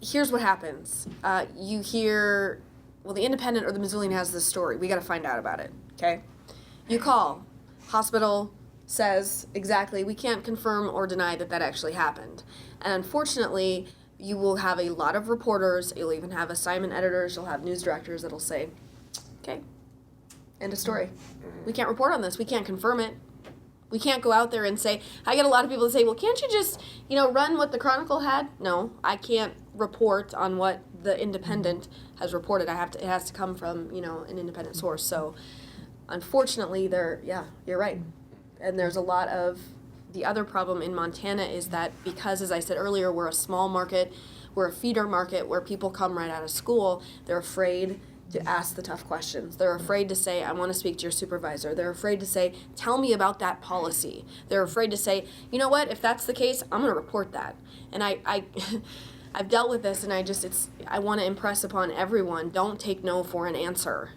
here's what happens. You hear, well, the Independent or the Missoulian has this story. We got to find out about it, okay? You call. Hospital says exactly, we can't confirm or deny that that actually happened. And unfortunately, you will have a lot of reporters, you'll even have assignment editors, you'll have news directors that'll say, okay, end of story. We can't report on this. We can't confirm it. We can't go out there and say, I get a lot of people that say, well, can't you just, run what the Chronicle had? No, I can't report on what the Independent has reported. It has to come from, an independent source. So unfortunately, you're right. And there's a lot of, the other problem in Montana is that because, as I said earlier, we're a small market, we're a feeder market where people come right out of school, they're afraid to ask the tough questions. They're afraid to say, I want to speak to your supervisor. They're afraid to say, tell me about that policy. They're afraid to say, you know what, if that's the case, I'm going to report that. And I've dealt with this, and I want to impress upon everyone, don't take no for an answer.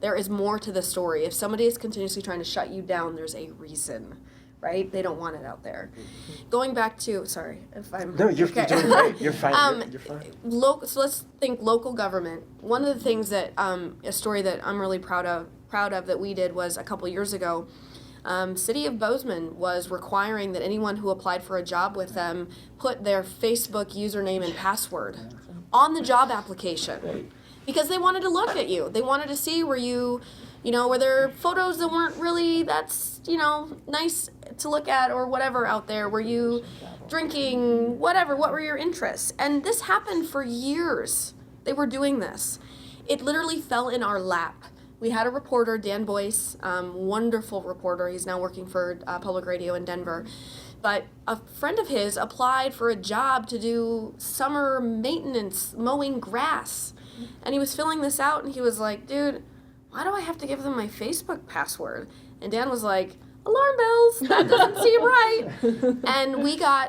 There is more to the story. If somebody is continuously trying to shut you down, there's a reason, right? They don't want it out there. Going back to, sorry if I'm... No, you're okay. doing great. You're fine. You're fine. So let's think local government. One of the things that, a story that I'm really proud of that we did was a couple years ago, City of Bozeman was requiring that anyone who applied for a job with them put their Facebook username and password on the job application because they wanted to look at you. They wanted to see were there photos that weren't really, nice to look at or whatever out there. Were you drinking, whatever, what were your interests? And this happened for years. They were doing this. It literally fell in our lap. We had a reporter, Dan Boyce, wonderful reporter. He's now working for public radio in Denver. But a friend of his applied for a job to do summer maintenance, mowing grass. And he was filling this out, and he was like, dude, why do I have to give them my Facebook password? And Dan was like, alarm bells, that doesn't seem right. And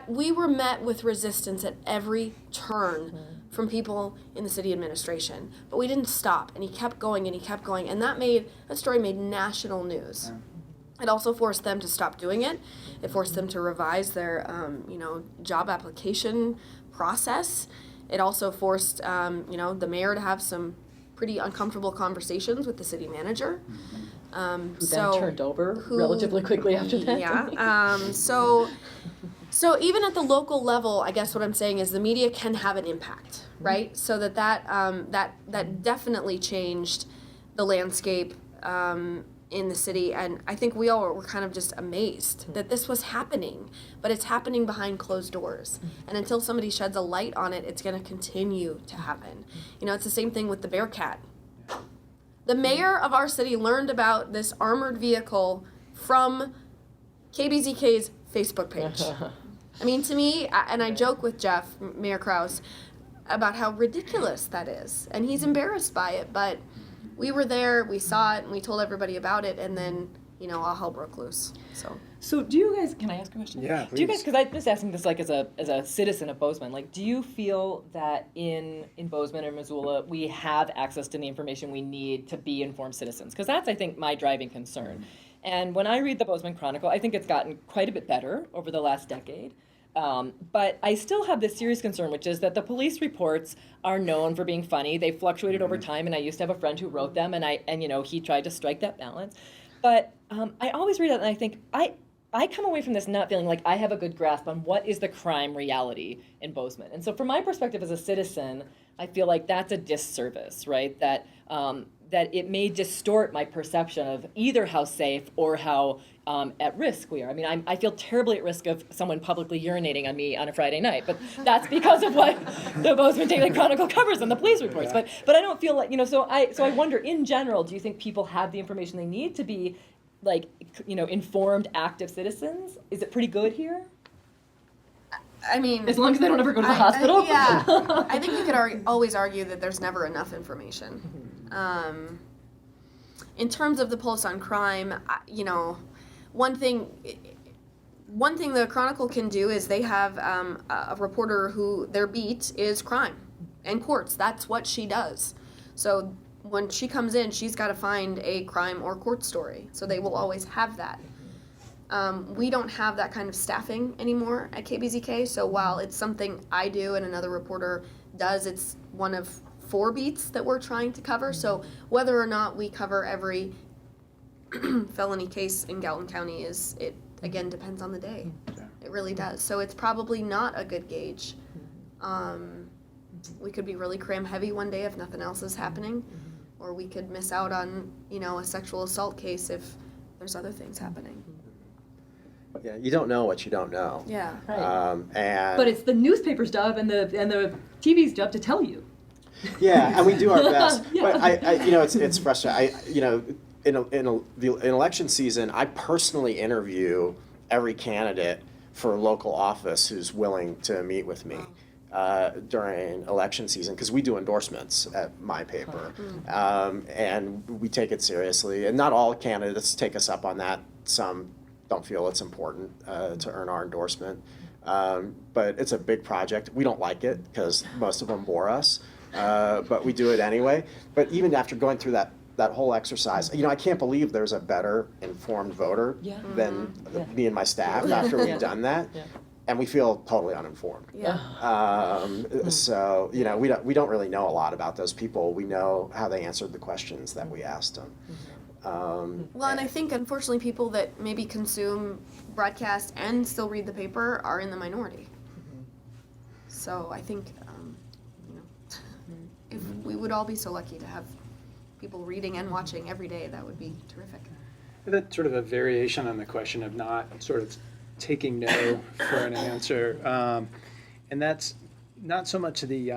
we were met with resistance at every turn from people in the city administration. But we didn't stop, and he kept going, and that story made national news. It also forced them to stop doing it. It forced them to revise their, job application process. It also forced, the mayor to have some pretty uncomfortable conversations with the city manager. Who then turned over relatively quickly after that. Yeah. So even at the local level, I guess what I'm saying is the media can have an impact, right? So that definitely changed the landscape in the city, and I think we all were kind of just amazed that this was happening, but it's happening behind closed doors. And until somebody sheds a light on it, it's going to continue to happen. It's the same thing with the Bearcat. The mayor of our city learned about this armored vehicle from KBZK's Facebook page. I mean, to me, and I joke with Jeff, Mayor Kraus, about how ridiculous that is. And he's embarrassed by it, but we were there, we saw it, and we told everybody about it, and then, all hell broke loose. So do you guys, can I ask a question? Yeah, Do you guys, please. because I'm just asking this as a citizen of Bozeman, do you feel that in Bozeman or Missoula we have access to the information we need to be informed citizens? Because that's, I think, my driving concern. And when I read the Bozeman Chronicle, I think it's gotten quite a bit better over the last decade. But I still have this serious concern, which is that the police reports are known for being funny. They fluctuated over time, and I used to have a friend who wrote them, and he tried to strike that balance. But I always read it, and I think I come away from this not feeling like I have a good grasp on what is the crime reality in Bozeman. And so from my perspective as a citizen, I feel like that's a disservice, right? That it may distort my perception of either how safe or how at risk we are. I mean, I feel terribly at risk of someone publicly urinating on me on a Friday night, but that's because of what the Bozeman Daily Chronicle covers and the police reports. But I don't feel like, so I wonder, in general, do you think people have the information they need to be informed, active citizens? Is it pretty good here? I mean, As long as they don't ever go to the hospital. yeah, I think we could always argue that there's never enough information. In terms of the Pulse on Crime, one thing the Chronicle can do is they have a reporter who their beat is crime and courts. That's what she does. So when she comes in, she's got to find a crime or court story. So they will always have that. We don't have that kind of staffing anymore at KBZK, so while it's something I do and another reporter does, it's one of 4 beats that we're trying to cover. So whether or not we cover every felony case in Gallatin County it again depends on the day. It really does. So it's probably not a good gauge. We could be really cram heavy one day if nothing else is happening, or we could miss out on, a sexual assault case if there's other things happening. Yeah, you don't know what you don't know. Yeah. And But it's the newspaper's job and the TV's job to tell you. yeah, and we do our best. Yeah. But it's frustrating. In election season, I personally interview every candidate for local office who's willing to meet with me during election season, because we do endorsements at my paper, and we take it seriously. And not all candidates take us up on that. Some don't feel it's important to earn our endorsement. But it's a big project. We don't like it because most of them bore us, but we do it anyway. But even after going through that whole exercise, I can't believe there's a better informed voter than me and my staff after we've done that. Yeah. And we feel totally uninformed. Yeah. So, we don't really know a lot about those people. We know how they answered the questions that we asked them. Well, and I think unfortunately people that maybe consume broadcast and still read the paper are in the minority. So I think, if we would all be so lucky to have people reading and watching every day, that would be terrific. That's sort of a variation on the question of not sort of taking no for an answer. And that's not so much the,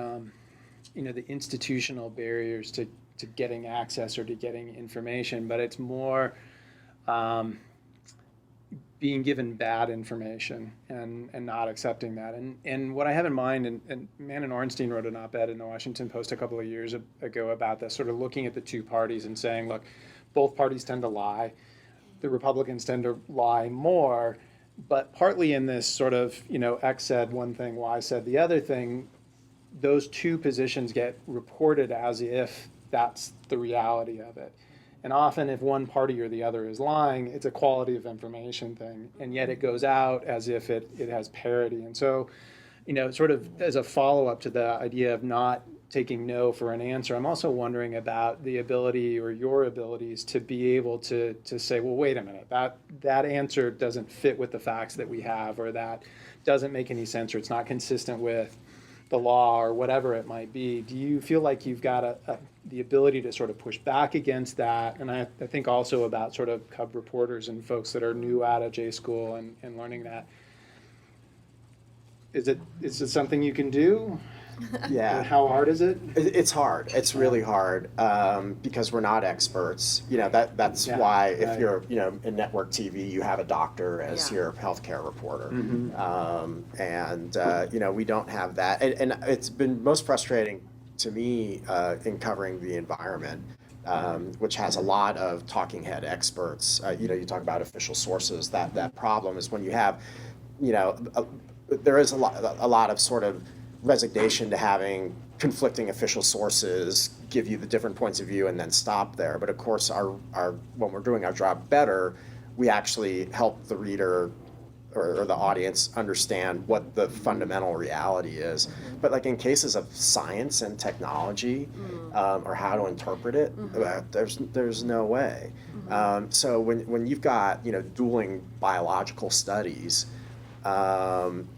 the institutional barriers to getting access or to getting information, but it's more being given bad information and not accepting that. And what I have in mind, and Manon Ornstein wrote an op-ed in the Washington Post a couple of years ago about this, sort of looking at the two parties and saying, look, both parties tend to lie. The Republicans tend to lie more, but partly in this sort of, X said one thing, Y said the other thing, those two positions get reported as if that's the reality of it. And often if one party or the other is lying, it's a quality of information thing, and yet it goes out as if it has parity. And so, sort of as a follow-up to the idea of not taking no for an answer, I'm also wondering about the ability or your abilities to be able to say, well, wait a minute, that answer doesn't fit with the facts that we have, or that doesn't make any sense, or it's not consistent with the law or whatever it might be. Do you feel like you've got the ability to sort of push back against that? And I think also about sort of cub reporters and folks that are new out of J school and learning that. Is it something you can do? Yeah. And how hard is it? It's hard. It's really hard because we're not experts. That's why if you're in network TV, you have a doctor as your healthcare reporter, and we don't have that. And it's been most frustrating to me in covering the environment, which has a lot of talking head experts. You talk about official sources. That problem is when you have, there is a lot of sort of resignation to having conflicting official sources give you the different points of view and then stop there. But of course, our when we're doing our job better, we actually help the reader or the audience understand what the fundamental reality is. But like in cases of science and technology, or how to interpret it, there's no way. So when you've got dueling biological studies,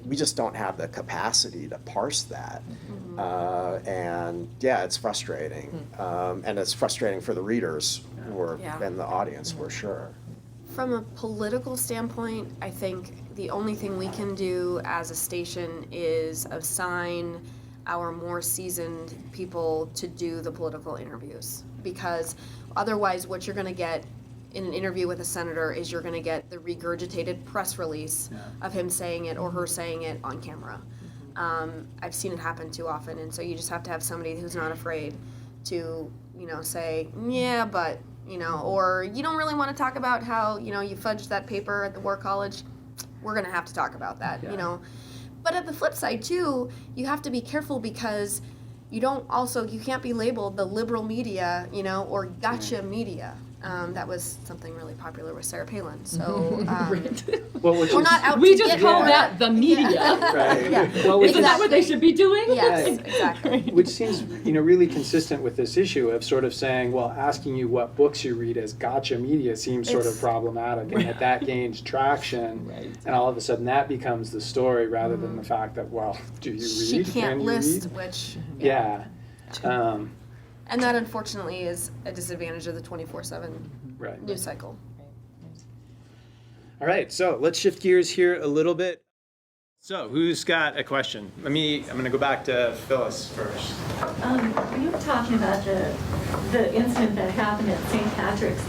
we just don't have the capacity to parse that. And it's frustrating. And it's frustrating for the readers and the audience, for sure. From a political standpoint, I think the only thing we can do as a station is assign our more seasoned people to do the political interviews, because otherwise what you're going to get in an interview with a senator is you're going to get the regurgitated press release of him saying it or her saying it on camera. I've seen it happen too often, and so you just have to have somebody who's not afraid to, say, yeah, but, or you don't really want to talk about how, you fudged that paper at the War College. We're going to have to talk about that, But at the flip side, too, you have to be careful because you can't be labeled the liberal media, or gotcha media. That was something really popular with Sarah Palin. So, Well, which we're is, not out We to just get call her. that the media. right. Yeah. Well, which Isn't that what they should be doing? Yes, exactly. which seems, really consistent with this issue of sort of saying, well, asking you what books you read as gotcha media seems sort of It's- problematic, and that gains traction, and all of a sudden that becomes the story rather than the fact that, well, do you read? She can't Can you list read? which. Yeah. And that unfortunately is a disadvantage of the 24/7 Right. news cycle. All right, so let's shift gears here a little bit. So who's got a question? I'm going to go back to Phyllis first. You were talking about the incident that happened at St. Patrick's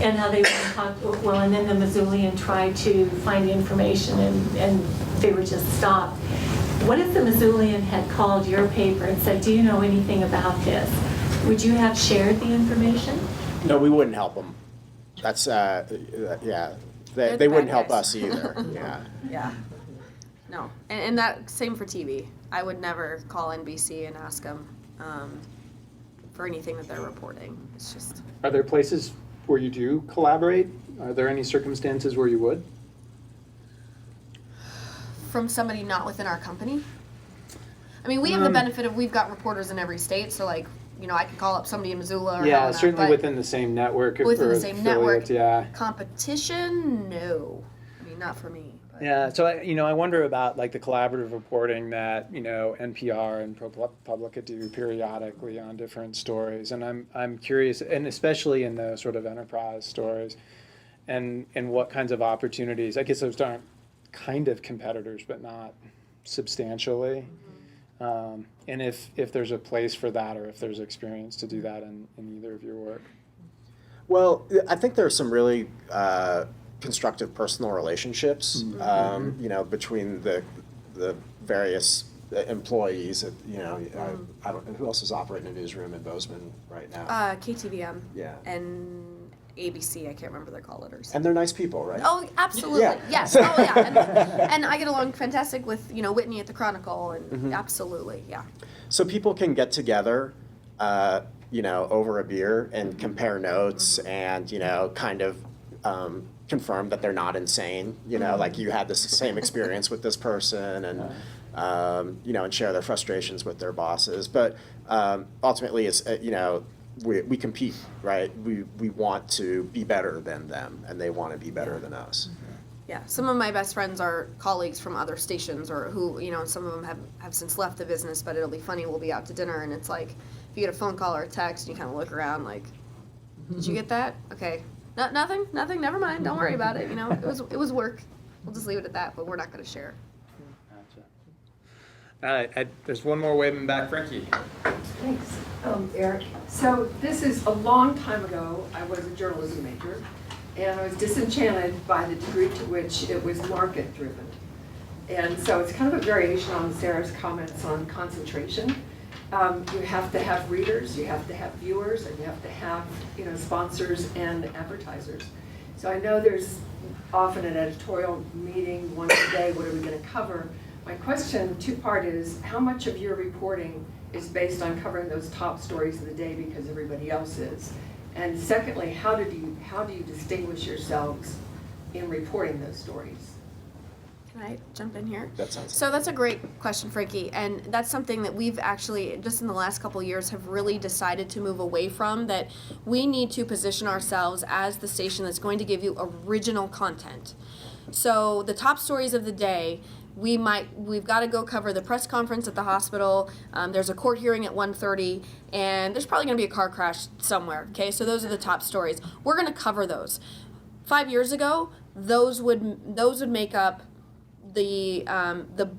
and how they went and talked, well, and then the Missoulian tried to find information and they were just stopped. What if the Missoulian had called your paper and said, do you know anything about this? Would you have shared the information? No, we wouldn't help them. That's, yeah, They're they the wouldn't bad help guys. us either, yeah. Yeah. No, and that same for TV. I would never call NBC and ask them for anything that they're reporting. It's just Are there places where you do collaborate? Are there any circumstances where you would? from somebody not within our company. I mean, we have the benefit of we've got reporters in every state, so like, I could call up somebody in Missoula or Yeah, Helena, certainly but within the same network. within or the same network. affiliate, yeah. Competition, no. I mean, not for me. But. Yeah, so I wonder about like the collaborative reporting that NPR and ProPublica do periodically on different stories, and I'm curious, and especially in the sort of enterprise stories, and what kinds of opportunities. I guess those aren't kind of competitors, but not substantially. And if there's a place for that, or if there's experience to do that in either of your work. Well, I think there are some really constructive personal relationships, between the various employees. I don't. Who else is operating a newsroom in Bozeman right now? KTVM. Yeah. And ABC. I can't remember their call letters. And they're nice people, right? Oh, absolutely. Yeah. Yes. Oh, yeah. And I get along fantastic with, Whitney at the Chronicle, and absolutely, yeah. So people can get together, over a beer and compare notes and, kind of confirm that they're not insane, like you had the same experience with this person and, and share their frustrations with their bosses. But ultimately, it's, we compete, right? We want to be better than them, and they want to be better than us. Yeah, some of my best friends are colleagues from other stations or who, and some of them have since left the business, but it'll be funny, we'll be out to dinner and it's like, if you get a phone call or a text, and you kind of look around like, did you get that? Okay. Nothing, never mind, don't worry about it, it was work. We'll just leave it at that, but we're not going to share. Gotcha. There's one more waving back, Frankie. Thanks, Eric. So this is a long time ago. I was a journalism major, and I was disenchanted by the degree to which it was market-driven. And so it's kind of a variation on Sarah's comments on concentration. You have to have readers, you have to have viewers, and you have to have sponsors and advertisers. So I know there's often an editorial meeting once a day. What are we going to cover? My question, two-part, is how much of your reporting is based on covering those top stories of the day because everybody else is? And secondly, how do you distinguish yourselves in reporting those stories? Can I jump in here? That sounds. So that's a great question, Frankie, and that's something that we've actually, just in the last couple of years, have really decided to move away from, that we need to position ourselves as the station that's going to give you original content. So the top stories of the day, we've got to go cover the press conference at the hospital, there's a court hearing at 1:30, and there's probably going to be a car crash somewhere, okay? So those are the top stories. We're going to cover those. 5 years ago, those would make up the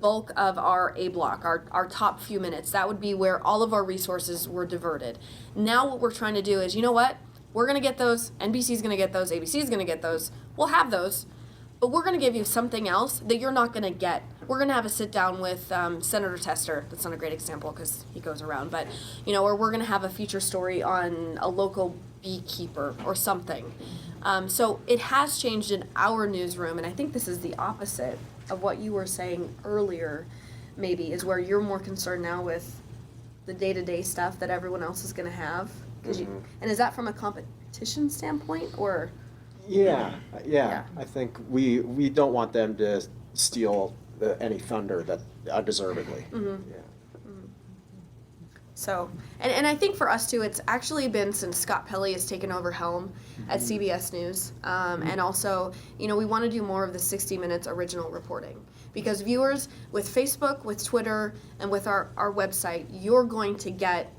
bulk of our A block, our top few minutes. That would be where all of our resources were diverted. Now what we're trying to do is, we're going to get those, NBC's going to get those, ABC's going to get those. We'll have those, but we're going to give you something else that you're not going to get. We're going to have a sit down with Senator Tester. That's not a great example because he goes around, but or we're going to have a feature story on a local beekeeper or something. So it has changed in our newsroom, and I think this is the opposite of what you were saying earlier, maybe, is where you're more concerned now with the day-to-day stuff that everyone else is going to have. And is that from a competition standpoint, or? Yeah. Yeah. I think we don't want them to steal any thunder that undeservedly. Yeah. So, and I think for us too, it's actually been since Scott Pelley has taken over helm at CBS News. And also, we want to do more of the 60 Minutes original reporting. Because viewers, with Facebook, with Twitter, and with our website, you're going to get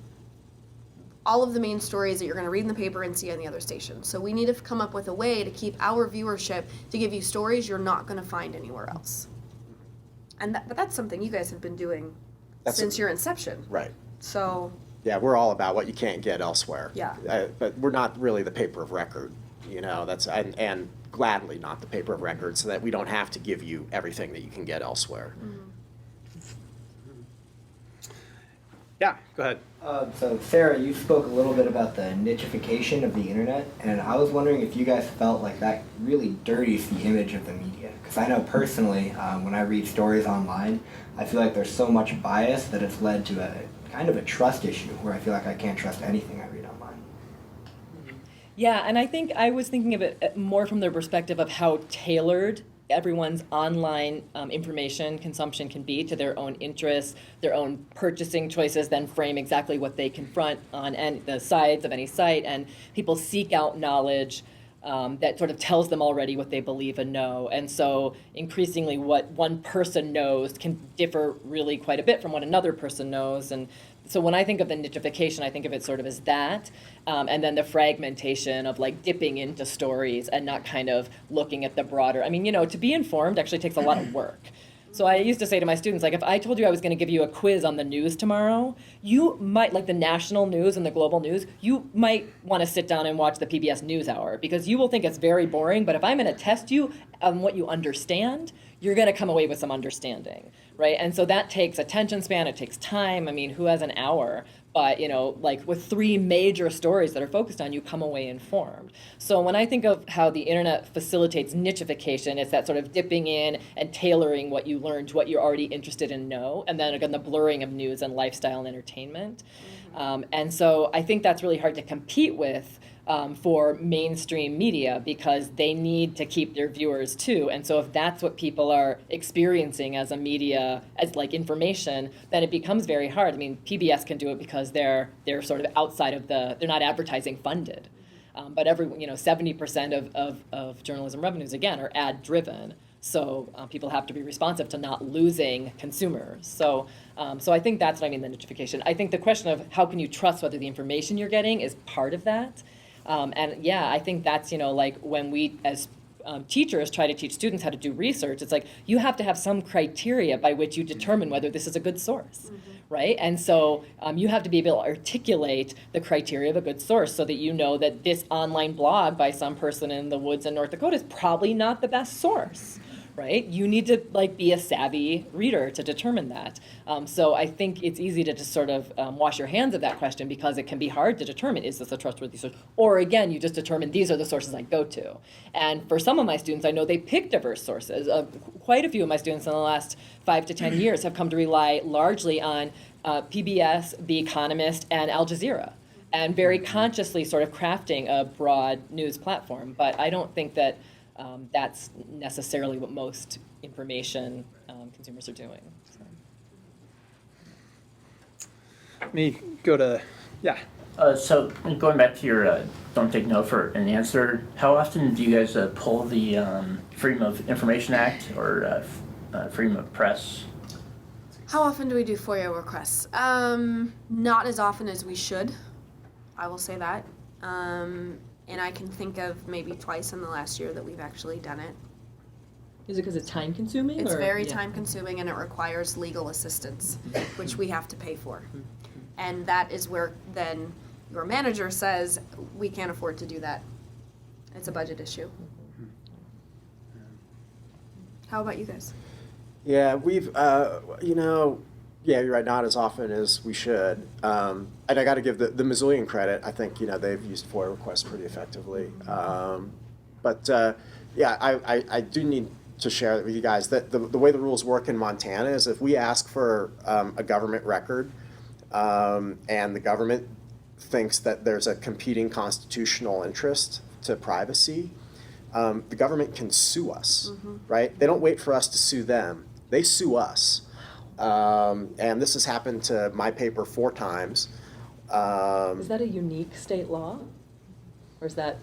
all of the main stories that you're going to read in the paper and see on the other stations. So we need to come up with a way to keep our viewership, to give you stories you're not going to find anywhere else. But that's something you guys have been doing since your inception. Right. So. Yeah, we're all about what you can't get elsewhere. Yeah. But we're not really the paper of record, that's, and gladly not the paper of record, so that we don't have to give you everything that you can get elsewhere. Yeah, go ahead. So Sarah, you spoke a little bit about the nichification of the internet, and I was wondering if you guys felt like that really dirties the image of the media. Because I know personally, when I read stories online, I feel like there's so much bias that it's led to a kind of a trust issue where I feel like I can't trust anything I read online. Yeah, and I think I was thinking of it more from the perspective of how tailored everyone's online information consumption can be to their own interests, their own purchasing choices, then frame exactly what they confront on the sides of any site, and people seek out knowledge that sort of tells them already what they believe and know. And so increasingly what one person knows can differ really quite a bit from what another person knows. And so when I think of the nichification, I think of it sort of as that, and then the fragmentation of like dipping into stories and not kind of looking at the broader. I mean, to be informed actually takes a lot of work. So I used to say to my students, like, if I told you I was going to give you a quiz on the news tomorrow, you might, like the national news and the global news, you might want to sit down and watch the PBS NewsHour because you will think it's very boring. But if I'm going to test you on what you understand, you're going to come away with some understanding, right? And so that takes attention span, it takes time. I mean, who has an hour? But, like with 3 major stories that are focused on, you come away informed. So when I think of how the internet facilitates nichification, it's that sort of dipping in and tailoring what you learned to what you're already interested in know, and then again, the blurring of news and lifestyle and entertainment. And so I think that's really hard to compete with for mainstream media because they need to keep their viewers too. And so if that's what people are experiencing as a media, as like information, then it becomes very hard. I mean, PBS can do it because they're sort of outside of they're not advertising funded. But 70% of journalism revenues, again, are ad driven. So people have to be responsive to not losing consumers. So I think that's what I mean, the nichification. I think the question of how can you trust whether the information you're getting is part of that. And yeah, I think that's, like when we as teachers try to teach students how to do research, it's like you have to have some criteria by which you determine whether this is a good source, right? And so you have to be able to articulate the criteria of a good source so that you know that this online blog by some person in the woods in North Dakota is probably not the best source. Right? You need to be a savvy reader to determine that. So I think it's easy to just sort of wash your hands of that question because it can be hard to determine, is this a trustworthy source? Or again, you just determine these are the sources I go to. And for some of my students, I know they pick diverse sources. Quite a few of my students in the last 5 to 10 years have come to rely largely on PBS, The Economist, and Al Jazeera, and very consciously sort of crafting a broad news platform. But I don't think that that's necessarily what most information consumers are doing. So. Let me go to, yeah. So going back to your don't take no for an answer, how often do you guys pull the Freedom of Information Act or Freedom of Press? How often do we do FOIA requests? Not as often as we should. I will say that. And I can think of maybe twice in the last year that we've actually done it. Is it because it's time consuming? It's very time consuming and it requires legal assistance, which we have to pay for. And that is where then your manager says, we can't afford to do that. It's a budget issue. How about you guys? Yeah, we've, yeah, you're right, not as often as we should. And I got to give the Missoulian credit. I think, they've used FOIA requests pretty effectively. Yeah, I do need to share with you guys that the way the rules work in Montana is if we ask for a government record and the government thinks that there's a competing constitutional interest to privacy, the government can sue us, right? They don't wait for us to sue them. They sue us. And this has happened to my paper 4 times. Is that a unique state law? Or is that?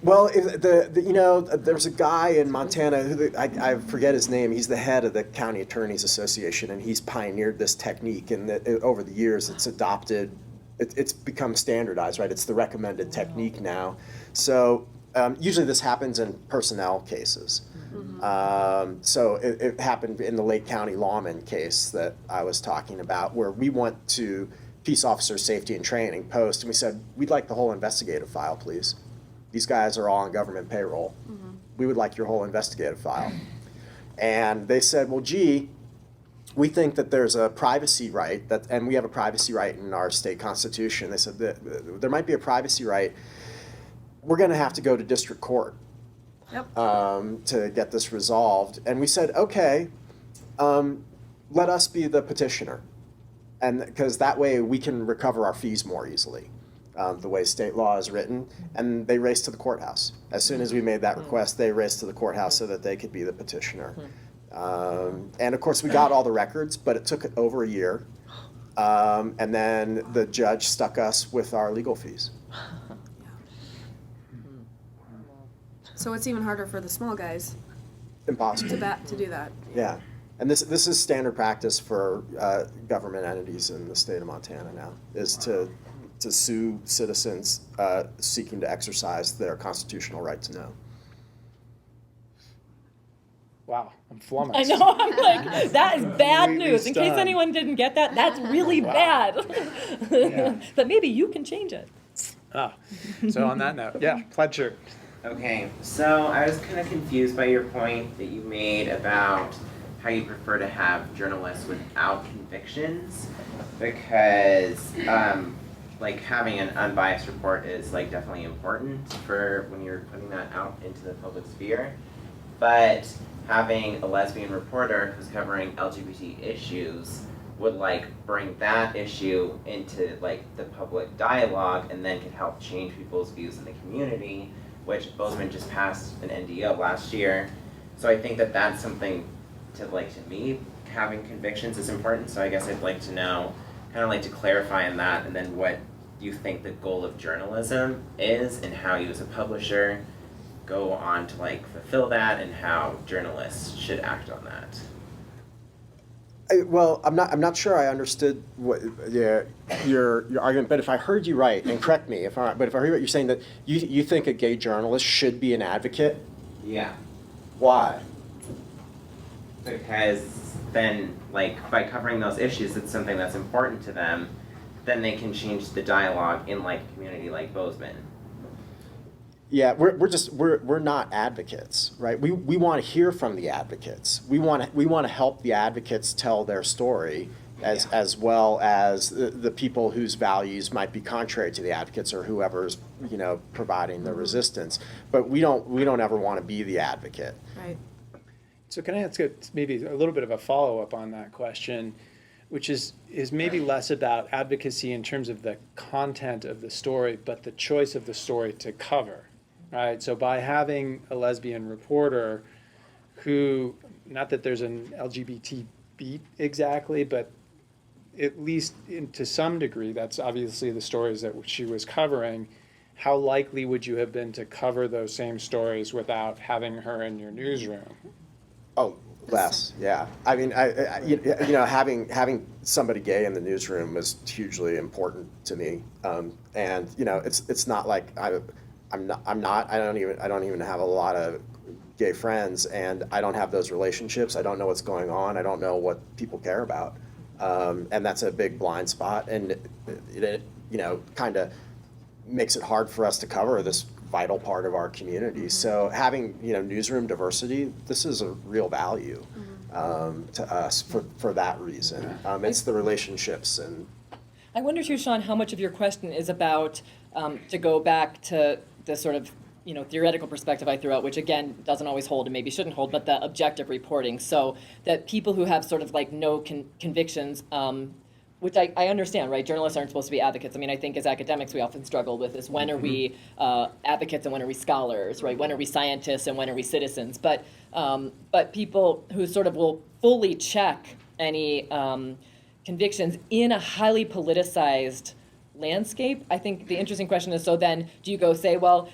Well, there's a guy in Montana, I forget his name, he's the head of the County Attorneys Association, and he's pioneered this technique, and over the years it's adopted, it's become standardized, right? It's the recommended technique now. So usually this happens in personnel cases. So it happened in the Lake County Lawman case that I was talking about, where we went to Peace Officer Safety and Training Post, and we said, we'd like the whole investigative file, please. These guys are all on government payroll. We would like your whole investigative file. And they said, well, gee, we think that there's a privacy right, and we have a privacy right in our state constitution. They said that there might be a privacy right. We're going to have to go to district court to get this resolved. And we said, okay, let us be the petitioner, and because that way we can recover our fees more easily. The way state law is written, and they raced to the courthouse. As soon as we made that request, they raced to the courthouse so that they could be the petitioner. And of course, we got all the records, but it took over a year. And then the judge stuck us with our legal fees. So it's even harder for the small guys Impossible. to do that. Yeah. And this is standard practice for government entities in the state of Montana now, is to sue citizens seeking to exercise their constitutional right to know. Wow, I'm flummoxed. I know, I'm like, that is bad Completely news. In case stunned. anyone didn't get that, that's really bad. But maybe you can change it. So on that note, yeah, Pledger. Okay, so I was kind of confused by your point that you made about how you prefer to have journalists without convictions, because like having an unbiased report is like definitely important for when you're putting that out into the public sphere, but having a lesbian reporter who's covering LGBT issues would like bring that issue into like the public dialogue and then could help change people's views in the community, which Bozeman just passed an NDO last year. So I think that that's something to me, having convictions is important. So I guess I'd like to know, kind of like to clarify on that, and then what you think the goal of journalism is and how you as a publisher go on to like fulfill that, and how journalists should act on that. Well, I'm not sure I understood what your argument, but if I heard you right, and correct me if I heard you right, you're saying that you think a gay journalist should be an advocate? Yeah. Why? Because then, like, by covering those issues, it's something that's important to them, then they can change the dialogue in like a community like Bozeman. Yeah, we're not advocates, right? We want to hear from the advocates. We want to help the advocates tell their story, as well as the people whose values might be contrary to the advocates or whoever's providing the resistance. But we don't ever want to be the advocate. Right. So can I ask maybe a little bit of a follow-up on that question, which is maybe less about advocacy in terms of the content of the story, but the choice of the story to cover, right? So by having a lesbian reporter who, not that there's an LGBT beat exactly, but at least to some degree, that's obviously the stories that she was covering, how likely would you have been to cover those same stories without having her in your newsroom? Oh, less, yeah. I mean, having somebody gay in the newsroom was hugely important to me, and it's not like I don't even have a lot of gay friends, and I don't have those relationships. I don't know what's going on. I don't know what people care about, and that's a big blind spot. And it kind of makes it hard for us to cover this vital part of our community. So having, newsroom diversity, this is a real value to us for that reason. It's the relationships and. I wonder too, Sean, how much of your question is about, to go back to the sort of, theoretical perspective I threw out, which again doesn't always hold and maybe shouldn't hold, but the objective reporting. So that people who have sort of like no convictions, which I understand, right? Journalists aren't supposed to be advocates. I mean, I think as academics we often struggle with is when are we advocates and when are we scholars, right? When are we scientists and when are we citizens? But people who sort of will fully check any convictions in a highly politicized landscape, I think the interesting question is, so then do you go say, well,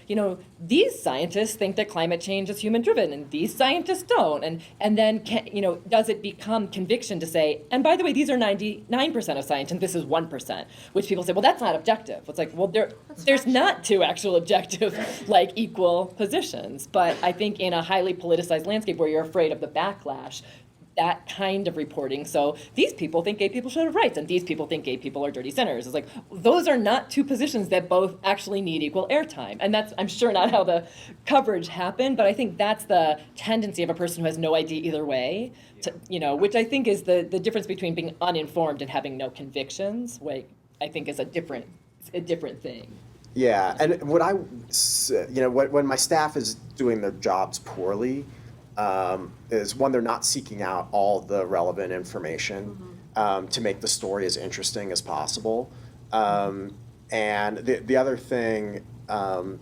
these scientists think that climate change is human driven and these scientists don't, and then does it become conviction to say, and by the way, these are 99% of science and this is 1%, which people say, well, that's not objective. It's like, well, there's not two actual objective like equal positions, but I think in a highly politicized landscape where you're afraid of the backlash, that kind of reporting. So these people think gay people should have rights, and these people think gay people are dirty sinners. It's like, those are not two positions that both actually need equal airtime. And that's, I'm sure, not how the coverage happened, but I think that's the tendency of a person who has no idea either way, to, which I think is the difference between being uninformed and having no convictions, which I think is a different thing. Yeah, and when my staff is doing their jobs poorly, is when they're not seeking out all the relevant information to make the story as interesting as possible. And the other thing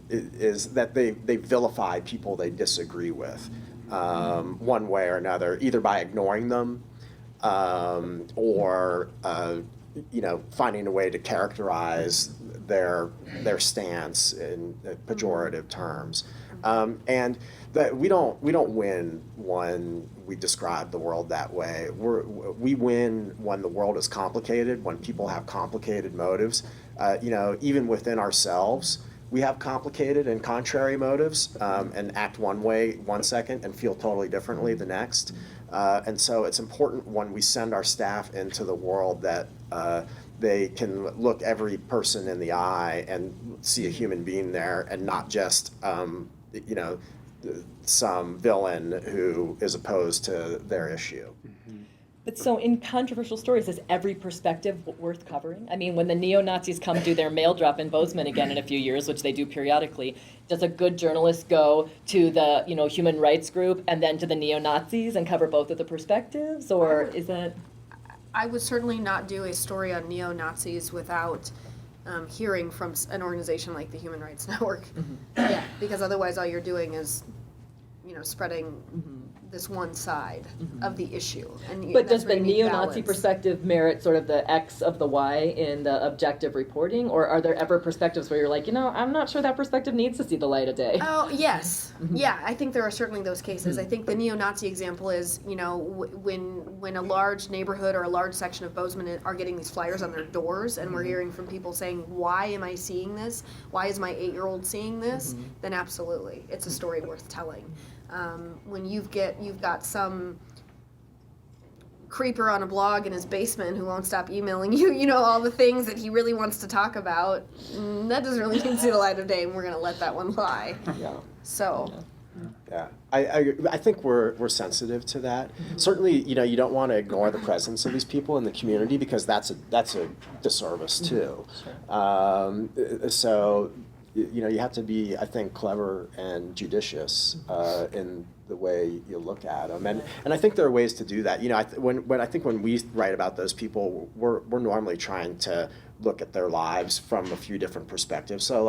is that they vilify people they disagree with one way or another, either by ignoring them or finding a way to characterize their stance in pejorative terms. And that we don't win when we describe the world that way. We win when the world is complicated, when people have complicated motives. Even within ourselves, we have complicated and contrary motives, and act one way one second and feel totally differently the next. And so it's important when we send our staff into the world that they can look every person in the eye and see a human being there and not just some villain who is opposed to their issue. But so in controversial stories, is every perspective worth covering? I mean, when the neo-Nazis come do their mail drop in Bozeman again in a few years, which they do periodically, does a good journalist go to the human rights group and then to the neo-Nazis and cover both of the perspectives, or is that? I would certainly not do a story on neo-Nazis without hearing from an organization like the Human Rights Network. Yeah, because otherwise all you're doing is, spreading this one side of the issue. But does the neo-Nazi perspective merit sort of the X of the Y in the objective reporting, or are there ever perspectives where you're like, I'm not sure that perspective needs to see the light of day? Oh, yes. Yeah, I think there are certainly those cases. I think the neo-Nazi example is, when a large neighborhood or a large section of Bozeman are getting these flyers on their doors, and we're hearing from people saying, why am I seeing this? Why is my 8-year-old seeing this? Then absolutely, it's a story worth telling. When you've got some creeper on a blog in his basement who won't stop emailing you, all the things that he really wants to talk about, that doesn't really need to see the light of day, and we're going to let that one lie. Yeah. So. Yeah, I think we're sensitive to that. Certainly, you don't want to ignore the presence of these people in the community because that's a disservice too. So. You have to be, I think, clever and judicious in the way you look at them, and I think there are ways to do that. When we write about those people, we're normally trying to look at their lives from a few different perspectives. So,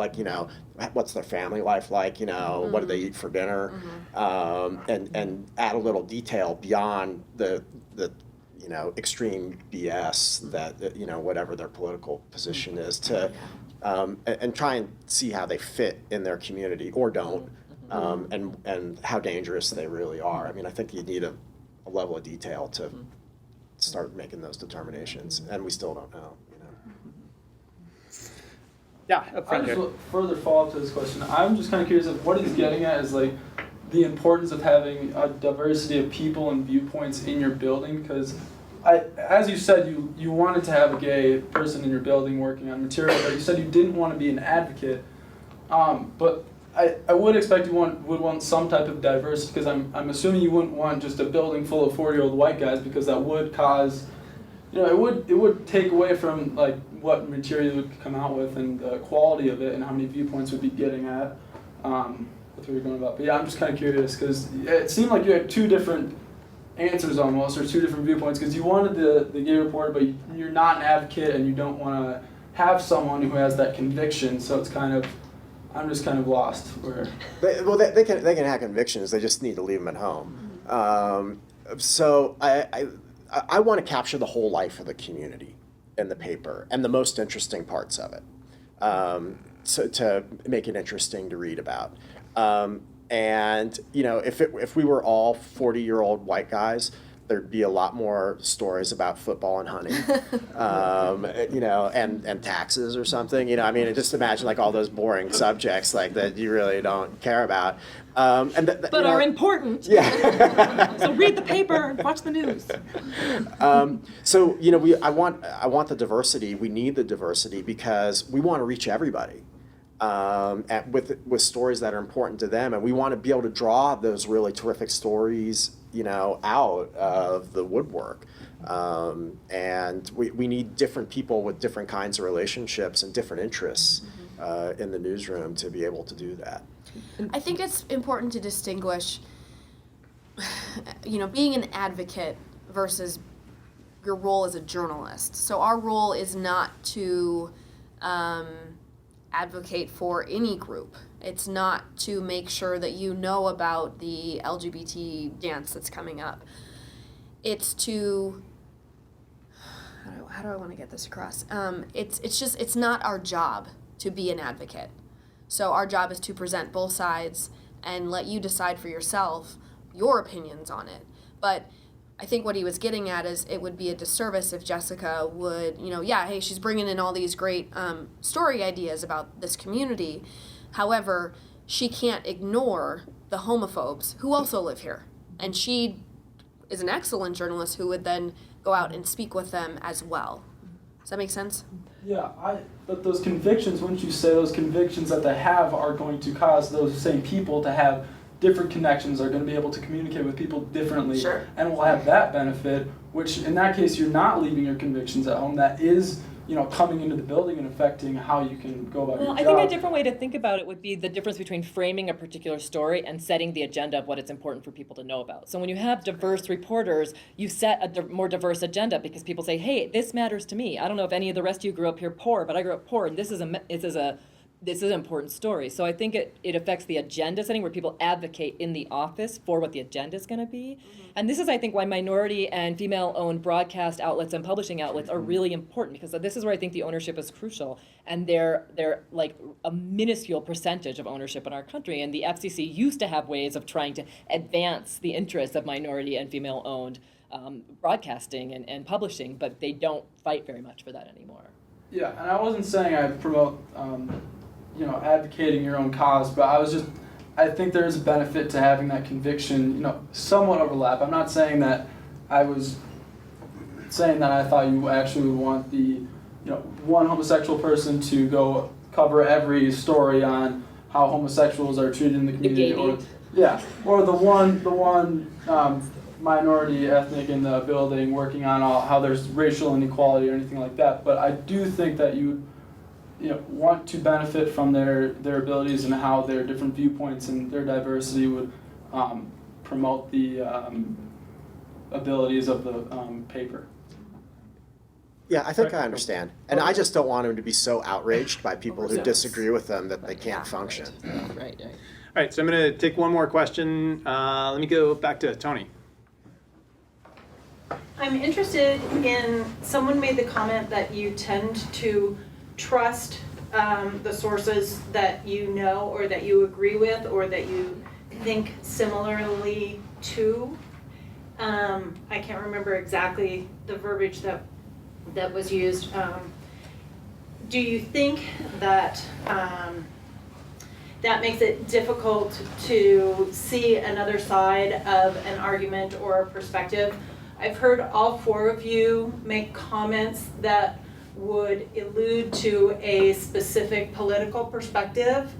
what's their family life like? What do they eat for dinner? And add a little detail beyond the extreme BS that whatever their political position is to. And try and see how they fit in their community or don't, and how dangerous they really are. I mean, I think you need a level of detail to start making those determinations, and we still don't know. Yeah, up front here. Further follow-up to this question, I'm just kind of curious of what he's getting at is the importance of having a diversity of people and viewpoints in your building, because as you said, you wanted to have a gay person in your building working on material, but you said you didn't want to be an advocate. But I would expect you would want some type of diversity, because I'm assuming you wouldn't want just a building full of 40-year-old white guys, because that would cause, it would take away from like what material you would come out with and the quality of it and how many viewpoints would be getting at. That's what you're going about. But yeah, I'm just kind of curious, because it seemed like you had two different answers almost, or two different viewpoints, because you wanted the gay reporter, but you're not an advocate and you don't want to have someone who has that conviction. So it's kind of, I'm just kind of lost. Where they can have convictions. They just need to leave them at home. So I want to capture the whole life of the community in the paper and the most interesting parts of it, so to make it interesting to read about. And if we were all 40-year-old white guys, there'd be a lot more stories about football and hunting, and taxes or something. Just imagine like all those boring subjects like that you really don't care about. But are important. Yeah. So read the paper and watch the news. So I want the diversity. We need the diversity because we want to reach everybody. With stories that are important to them, and we want to be able to draw those really terrific stories, out of the woodwork. And we need different people with different kinds of relationships and different interests in the newsroom to be able to do that. I think it's important to distinguish, being an advocate versus your role as a journalist. So our role is not to advocate for any group. It's not to make sure that you know about the LGBT dance that's coming up. It's to, how do I want to get this across? It's not our job to be an advocate. So our job is to present both sides and let you decide for yourself your opinions on it. But I think what he was getting at is it would be a disservice if Jessica would, hey, she's bringing in all these great story ideas about this community. However, she can't ignore the homophobes who also live here. And she is an excellent journalist who would then go out and speak with them as well. Does that make sense? Yeah, but those convictions, wouldn't you say those convictions that they have are going to cause those same people to have different connections, are going to be able to communicate with people differently, Sure. And will have that benefit, which in that case you're not leaving your convictions at home. That is, coming into the building and affecting how you can go about your job. I think a different way to think about it would be the difference between framing a particular story and setting the agenda of what it's important for people to know about. So when you have diverse reporters, you set a more diverse agenda because people say, hey, this matters to me. I don't know if any of the rest of you grew up here poor, but I grew up poor, and this is an important story. So I think it affects the agenda setting where people advocate in the office for what the agenda is going to be. Mm-hmm. And this is, I think, why minority and female-owned broadcast outlets and publishing outlets are really important, because this is where I think the ownership is crucial. And they're like a minuscule percentage of ownership in our country. And the FCC used to have ways of trying to advance the interests of minority and female-owned broadcasting and publishing, but they don't fight very much for that anymore. Yeah, and I wasn't saying I promote advocating your own cause, but I think there's a benefit to having that conviction, somewhat overlap. I'm not saying that I was saying that I thought you actually would want the, one homosexual person to go cover every story on how homosexuals are treated in the community, or the one minority ethnic in the building working on how there's racial inequality or anything like that. But I do think that you want to benefit from their abilities and how their different viewpoints and their diversity would promote the abilities of the paper. Yeah, I think I understand. And I just don't want him to be so outraged by people who disagree with them that they can't function. Right. All right, so I'm going to take one more question. Let me go back to Tony. I'm interested in, someone made the comment that you tend to trust the sources that you know or that you agree with or that you think similarly to. I can't remember exactly the verbiage that was used. Do you think that that makes it difficult to see another side of an argument or a perspective I've heard all four of you make comments that would allude to a specific political perspective.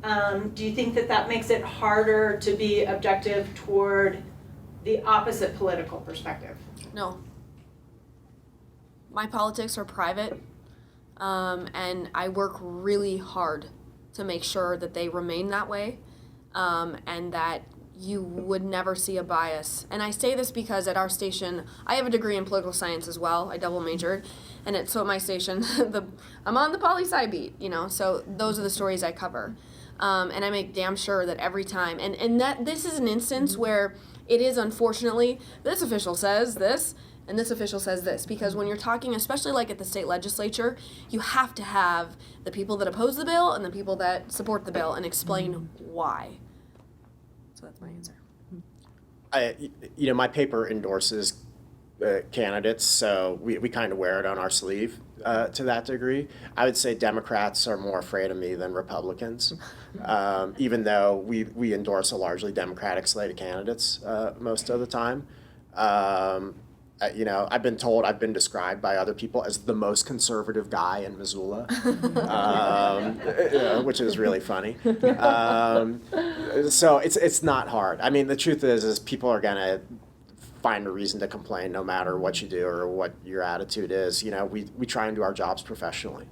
Do you think that that makes it harder to be objective toward the opposite political perspective? No. My politics are private, and I work really hard to make sure that they remain that way, and that you would never see a bias. And I say this because at our station, I have a degree in political science as well. I double majored, and so at my station, I'm on the poli-sci beat, you know. So those are the stories I cover, and I make damn sure that every time. And that this is an instance where it is unfortunately this official says this, and this official says this, because when you're talking, especially like at the state legislature, you have to have the people that oppose the bill and the people that support the bill and explain why. So that's my answer. My paper endorses candidates, so we kind of wear it on our sleeve to that degree. I would say Democrats are more afraid of me than Republicans, even though we endorse a largely Democratic slate of candidates most of the time. I've been told, I've been described by other people as the most conservative guy in Missoula, which is really funny. So it's not hard. I mean, the truth is people are gonna find a reason to complain no matter what you do or what your attitude is. We try and do our jobs professionally,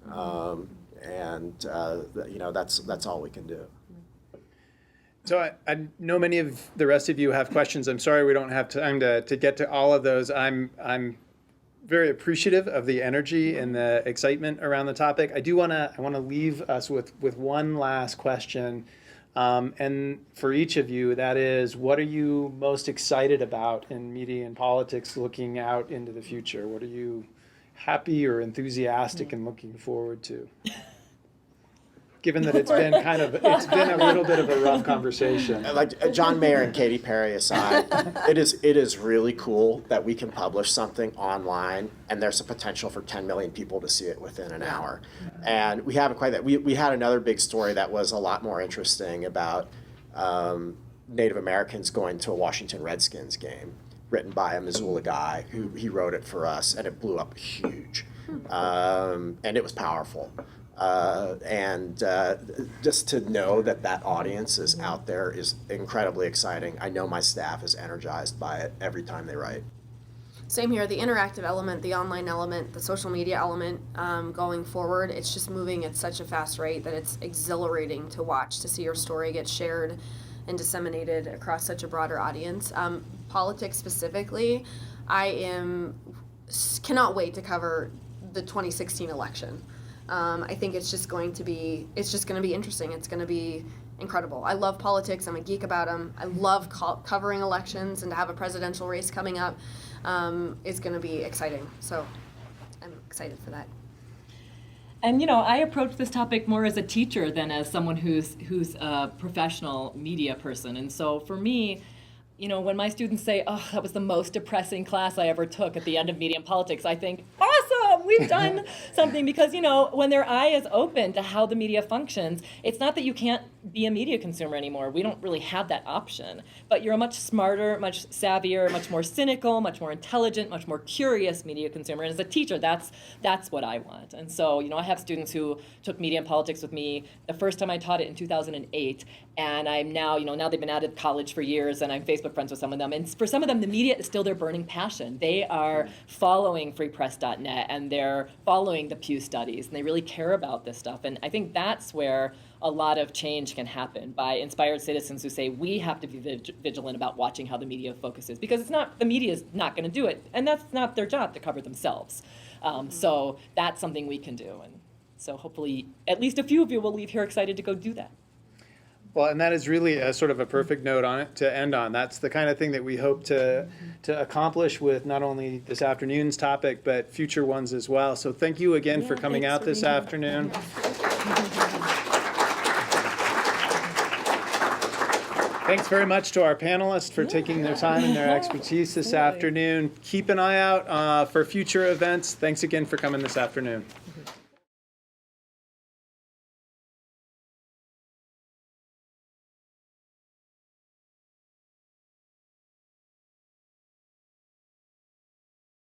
that's all we can do. So I know many of the rest of you have questions. I'm sorry we don't have time to get to all of those. I'm very appreciative of the energy and the excitement around the topic. I want to leave us with one last question. And for each of you, that is, what are you most excited about in media and politics looking out into the future? What are you happy or enthusiastic and looking forward to? Given that it's been a little bit of a rough conversation. Like John Mayer and Katy Perry aside, it is really cool that we can publish something online and there's a potential for 10 million people to see it within an hour. And we haven't quite that. We had another big story that was a lot more interesting about Native Americans going to a Washington Redskins game, written by a Missoula guy he wrote it for us, and it blew up huge. And it was powerful. Just to know that audience is out there is incredibly exciting. I know my staff is energized by it every time they write. Same here, the interactive element, the online element, the social media element, going forward, it's just moving at such a fast rate that it's exhilarating to watch, to see your story get shared and disseminated across such a broader audience. Politics specifically, cannot wait to cover the 2016 election. I think it's just going to be interesting. It's going to be incredible. I love politics. I'm a geek about them. I love covering elections, and to have a presidential race coming up is going to be exciting. So I'm excited for that. And I approach this topic more as a teacher than as someone who's a professional media person. And so for me, when my students say, "Oh, that was the most depressing class I ever took," at the end of media and politics, I think, awesome, we've done something. Because, when their eye is open to how the media functions, it's not that you can't be a media consumer anymore. We don't really have that option. But you're a much smarter, much savvier, much more cynical, much more intelligent, much more curious media consumer. And as a teacher, that's what I want. And so, I have students who took media and politics with me the first time I taught it in 2008. And I'm now, now they've been out of college for years, and I'm Facebook friends with some of them. And for some of them, the media is still their burning passion. They are following freepress.net, and they're following the Pew studies, and they really care about this stuff. And I think that's where a lot of change can happen, by inspired citizens who say we have to be vigilant about watching how the media focuses, because the media is not going to do it, and that's not their job to cover themselves. So that's something we can do. And so hopefully at least a few of you will leave here excited to go do that. Well, and that is really a sort of a perfect note on it to end on. That's the kind of thing that we hope to accomplish with not only this afternoon's topic, but future ones as well. So thank you again for coming out this afternoon. Thanks very much to our panelists for taking their time and their expertise this afternoon. Keep an eye out for future events. Thanks again for coming this afternoon.